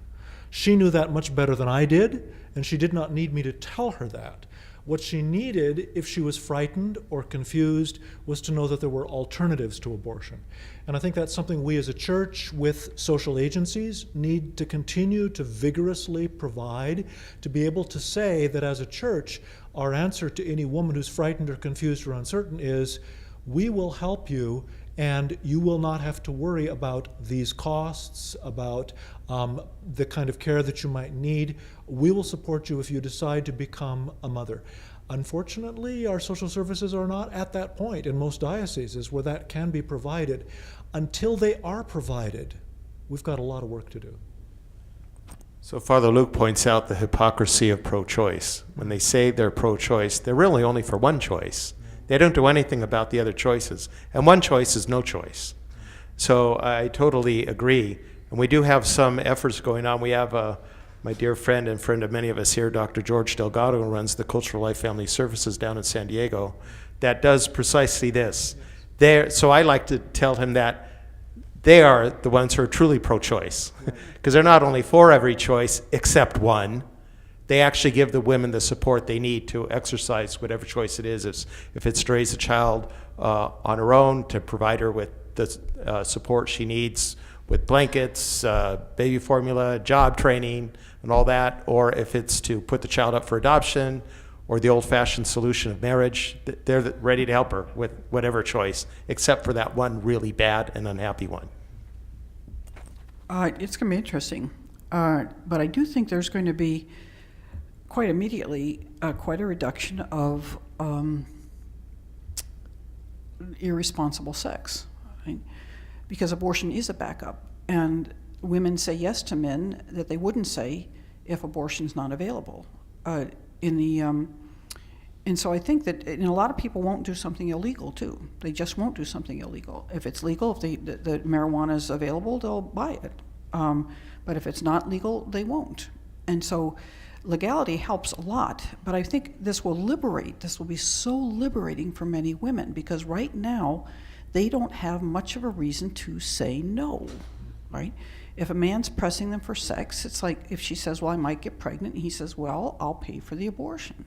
She knew that much better than I did, and she did not need me to tell her that. What she needed, if she was frightened or confused, was to know that there were alternatives to abortion. And I think that's something we as a church with social agencies need to continue to vigorously provide, to be able to say that as a church, our answer to any woman who's frightened or confused or uncertain is, we will help you, and you will not have to worry about these costs, about the kind of care that you might need. We will support you if you decide to become a mother. Unfortunately, our social services are not at that point in most dioceses where that can be provided. Until they are provided, we've got a lot of work to do. So Father Luke points out the hypocrisy of pro-choice. When they say they're pro-choice, they're really only for one choice. They don't do anything about the other choices. And one choice is no choice. So I totally agree. And we do have some efforts going on. We have my dear friend and friend of many of us here, Dr. George Delgado, who runs the Cultural Life Family Services down in San Diego, that does precisely this. So I like to tell him that they are the ones who are truly pro-choice, because they're not only for every choice except one. They actually give the women the support they need to exercise whatever choice it is. If it's to raise a child on her own, to provide her with the support she needs with blankets, baby formula, job training, and all that, or if it's to put the child up for adoption, or the old-fashioned solution of marriage, they're ready to help her with whatever choice, except for that one really bad and unhappy one. It's going to be interesting, but I do think there's going to be quite immediately quite a reduction of irresponsible sex, right? Because abortion is a backup, and women say yes to men that they wouldn't say if abortion's not available. And so I think that a lot of people won't do something illegal too. They just won't do something illegal. If it's legal, if the marijuana is available, they'll buy it. But if it's not legal, they won't. And so legality helps a lot, but I think this will be so liberating for many women, because right now they don't have much of a reason to say no, right? If a man's pressing them for sex, it's like if she says, well, I might get pregnant, and he says, well, I'll pay for the abortion,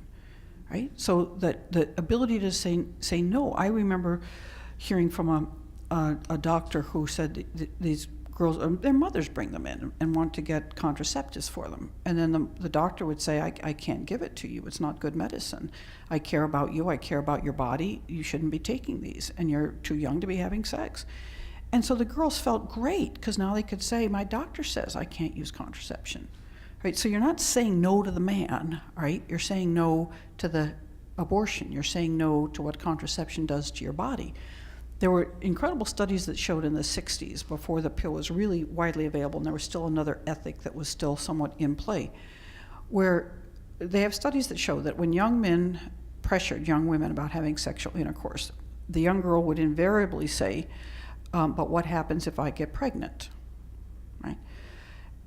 right? So that the ability to say no. I remember hearing from a doctor who said these girls, their mothers bring them in and want to get contraceptives for them. And then the doctor would say, I can't give it to you. It's not good medicine. I care about you. I care about your body. You shouldn't be taking these. And you're too young to be having sex. And so the girls felt great, because now they could say, my doctor says I can't use contraception. Right? So you're not saying no to the man, right? You're saying no to the abortion. You're saying no to what contraception does to your body. There were incredible studies that showed in the 60s, before the pill was really widely available, and there was still another ethic that was still somewhat in play, where they have studies that show that when young men pressured young women about having sexual intercourse, the young girl would invariably say, but what happens if I get pregnant, right?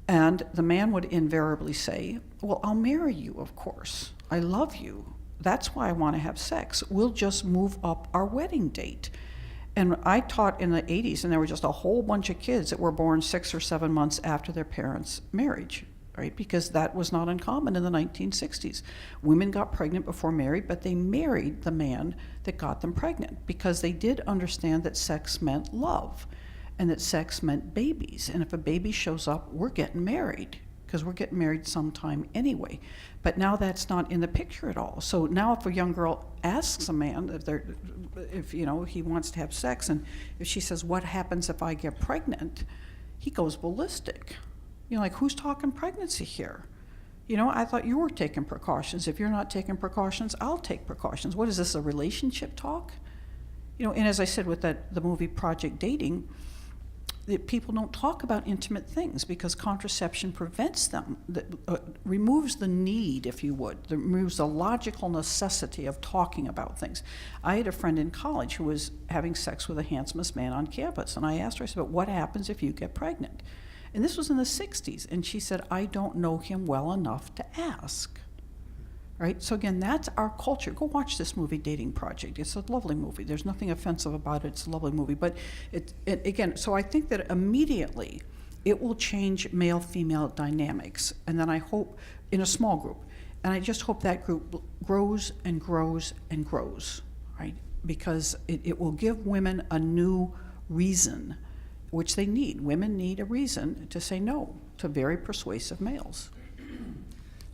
And the man would invariably say, well, I'll marry you, of course. I love you. That's why I want to have sex. We'll just move up our wedding date. And I taught in the 80s, and there were just a whole bunch of kids that were born 6 or 7 months after their parents' marriage, right? Because that was not uncommon in the 1960s. Women got pregnant before married, but they married the man that got them pregnant, because they did understand that sex meant love, and that sex meant babies. And if a baby shows up, we're getting married, because we're getting married sometime anyway. But now that's not in the picture at all. So now if a young girl asks a man if he wants to have sex, and if she says, what happens if I get pregnant, he goes ballistic. Like, who's talking pregnancy here? I thought you were taking precautions. If you're not taking precautions, I'll take precautions. What is this, a relationship talk? And as I said with the movie Project Dating, that people don't talk about intimate things because contraception prevents them, removes the need, if you would, removes the logical necessity of talking about things. I had a friend in college who was having sex with the handsomest man on campus, and I asked her, I said, but what happens if you get pregnant? And this was in the 60s, and she said, I don't know him well enough to ask. Right? So again, that's our culture. Go watch this movie, Dating Project. It's a lovely movie. There's nothing offensive about it. It's a lovely movie. But again, so I think that immediately it will change male-female dynamics. And then I hope, in a small group, and I just hope that group grows and grows and grows, right? Because it will give women a new reason, which they need. Women need a reason to say no to very persuasive males.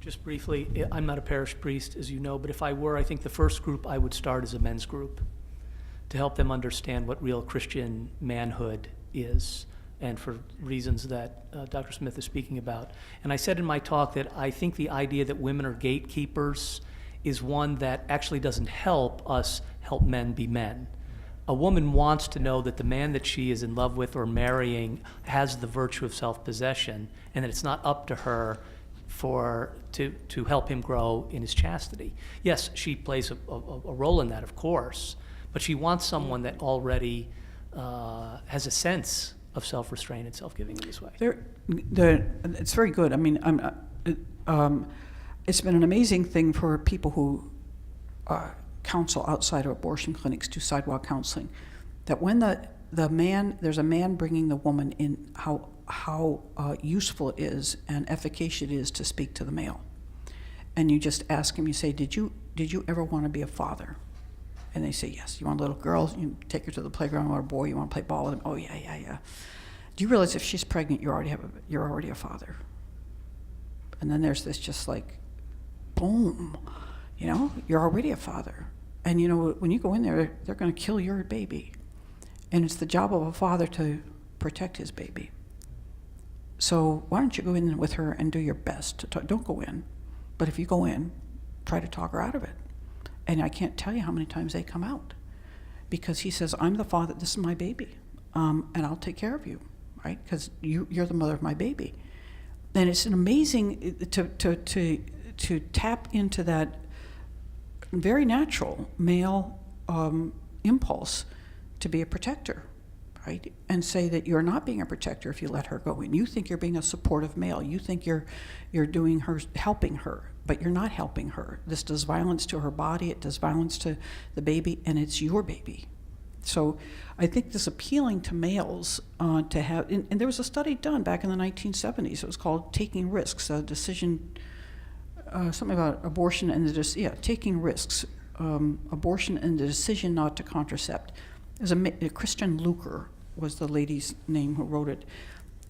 Just briefly, I'm not a parish priest, as you know, but if I were, I think the first group I would start is a men's group to help them understand what real Christian manhood is, and for reasons that Dr. Smith is speaking about. And I said in my talk that I think the idea that women are gatekeepers is one that actually doesn't help us help men be men. A woman wants to know that the man that she is in love with or marrying has the virtue of self-possession, and that it's not up to her to help him grow in his chastity. Yes, she plays a role in that, of course, but she wants someone that already has a sense of self-restraint and self-giving in this way. It's very good. I mean, it's been an amazing thing for people who counsel outside of abortion clinics, do sidewalk counseling, that when there's a man bringing the woman in, how useful it is and efficacious it is to speak to the male. And you just ask him, you say, did you ever want to be a father? And they say, yes. You want a little girl? You take her to the playground. You want a boy? You want to play ball with him? Oh, yeah. Do you realize if she's pregnant, you're already a father? And then there's this just like, boom, you're already a father. And when you go in there, they're going to kill your baby. And it's the job of a father to protect his baby. So why don't you go in with her and do your best to talk? Don't go in, but if you go in, try to talk her out of it. And I can't tell you how many times they come out, because he says, I'm the father, this is my baby, and I'll take care of you, right? Because you're the mother of my baby. And it's an amazing to tap into that very natural male impulse to be a protector, right? And say that you're not being a protector if you let her go in. You think you're being a supportive male. You think you're helping her, but you're not helping her. This does violence to her body, it does violence to the baby, and it's your baby. So I think this appealing to males to have, and there was a study done back in the 1970s. It was called Taking Risks, a decision, something about abortion and taking risks, abortion and the decision not to contracept. There's a Christian Luker was the lady's name who wrote it,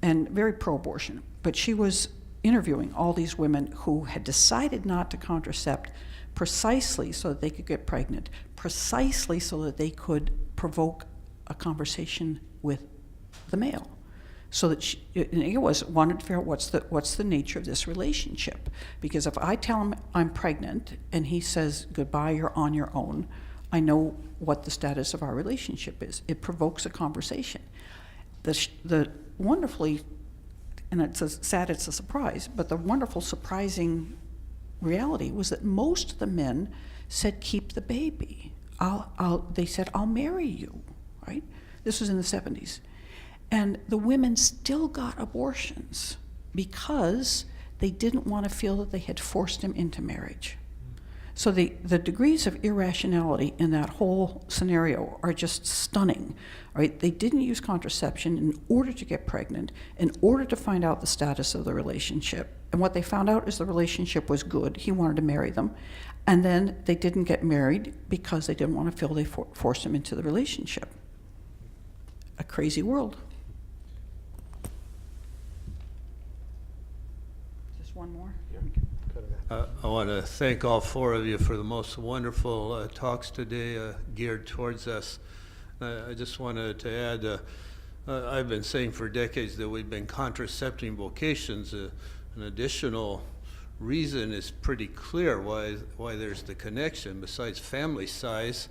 and very pro-abortion. But she was interviewing all these women who had decided not to contracept precisely so that they could get pregnant, precisely so that they could provoke a conversation with the male. So that wanted to figure out what's the nature of this relationship. Because if I tell him I'm pregnant and he says, goodbye, you're on your own, I know what the status of our relationship is. It provokes a conversation. The wonderfully, and it's sad it's a surprise, but the wonderful surprising reality was that most of the men said, keep the baby. They said, I'll marry you, right? This was in the 70s. And the women still got abortions because they didn't want to feel that they had forced him into marriage. So the degrees of irrationality in that whole scenario are just stunning, right? They didn't use contraception in order to get pregnant, in order to find out the status of the relationship. And what they found out is the relationship was good. He wanted to marry them. And then they didn't get married because they didn't want to feel they forced him into the relationship. A crazy world. Just one more? I want to thank all four of you for the most wonderful talks today geared towards us. I just wanted to add, I've been saying for decades that we've been contracepting vocations. An additional reason is pretty clear why there's the connection besides family size.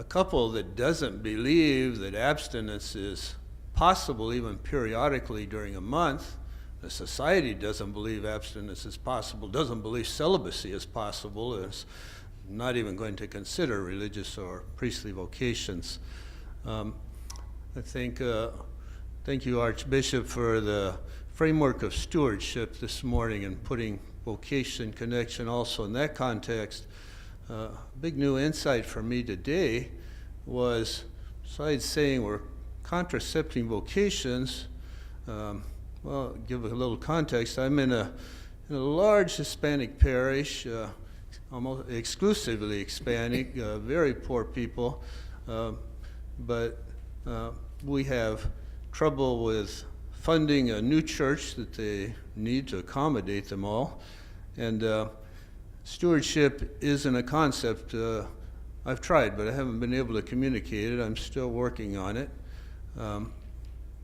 a couple that doesn't believe that abstinence is possible even periodically during a month. The society doesn't believe abstinence is possible, doesn't believe celibacy is possible, is not even going to consider religious or priestly vocations. I think, thank you, Archbishop, for the framework of stewardship this morning and putting vocation connection also in that context. Big new insight for me today was, besides saying we're contracepting vocations, well, give a little context. I'm in a large Hispanic parish, almost exclusively Hispanic, very poor people, but we have trouble with funding a new church that they need to accommodate them all. And stewardship isn't a concept I've tried, but I haven't been able to communicate it. I'm still working on it.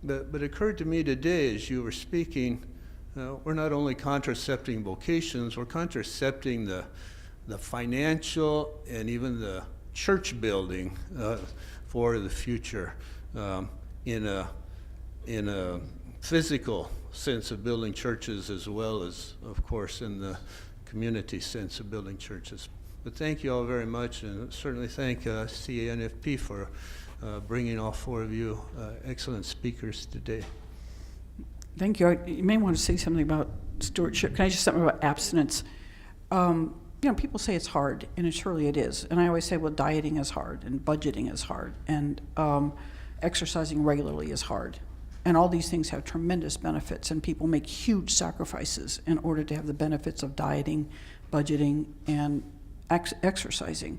But it occurred to me today as you were speaking, we're not only contracepting vocations, we're contracepting the financial and even the church building for the future in a physical sense of building churches, as well as, of course, in the community sense of building churches. But thank you all very much, and certainly thank CANFP for bringing all four of you excellent speakers today. Thank you. You may want to say something about stewardship. Can I just say something about abstinence? You know, people say it's hard, and surely it is. And I always say, well, dieting is hard, and budgeting is hard, and exercising regularly is hard. And all these things have tremendous benefits, and people make huge sacrifices in order to have the benefits of dieting, budgeting, and exercising.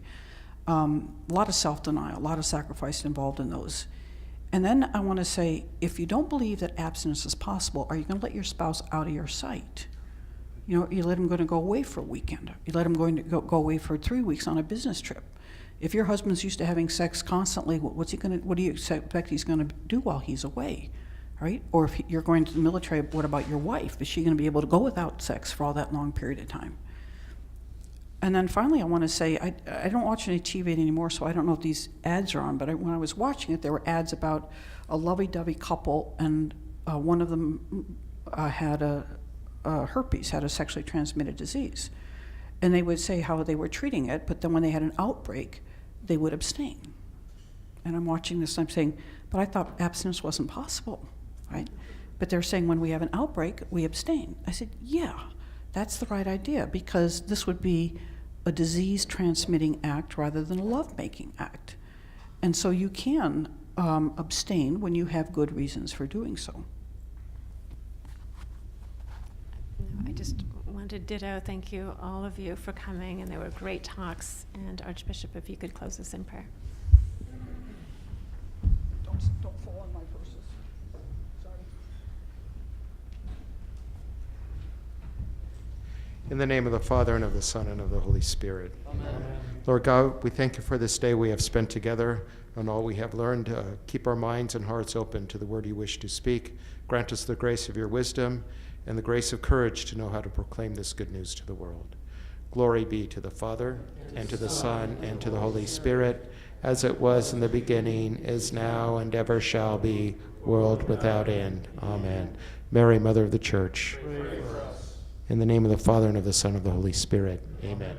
A lot of self-denial, a lot of sacrifice involved in those. And then I want to say, if you don't believe that abstinence is possible, are you going to let your spouse out of your sight? You know, you let him go away for a weekend. You let him go away for 3 weeks on a business trip. If your husband's used to having sex constantly, what do you expect he's going to do while he's away, right? Or if you're going to the military, what about your wife? Is she going to be able to go without sex for all that long period of time? And then finally, I want to say, I don't watch any TV anymore, so I don't know if these ads are on, but when I was watching it, there were ads about a lovey-dovey couple, and one of them had herpes, had a sexually transmitted disease. And they would say how they were treating it, but then when they had an outbreak, they would abstain. And I'm watching this, and I'm saying, but I thought abstinence wasn't possible, right? But they're saying when we have an outbreak, we abstain. I said, yeah. That's the right idea, because this would be a disease-transmitting act rather than a love-making act. And so you can abstain when you have good reasons for doing so. I just want to ditto thank you, all of you, for coming, and they were great talks. And Archbishop, if you could close us in prayer. Don't fall on my verses. Sorry. In the name of the Father, and of the Son, and of the Holy Spirit. Amen. Lord God, we thank you for this day we have spent together and all we have learned. Keep our minds and hearts open to the word you wish to speak. Grant us the grace of your wisdom and the grace of courage to know how to proclaim this good news to the world. Glory be to the Father, and to the Son, and to the Holy Spirit, as it was in the beginning, is now, and ever shall be, world without end. Amen. Mary, Mother of the Church, in the name of the Father, and of the Son, and of the Holy Spirit. Amen.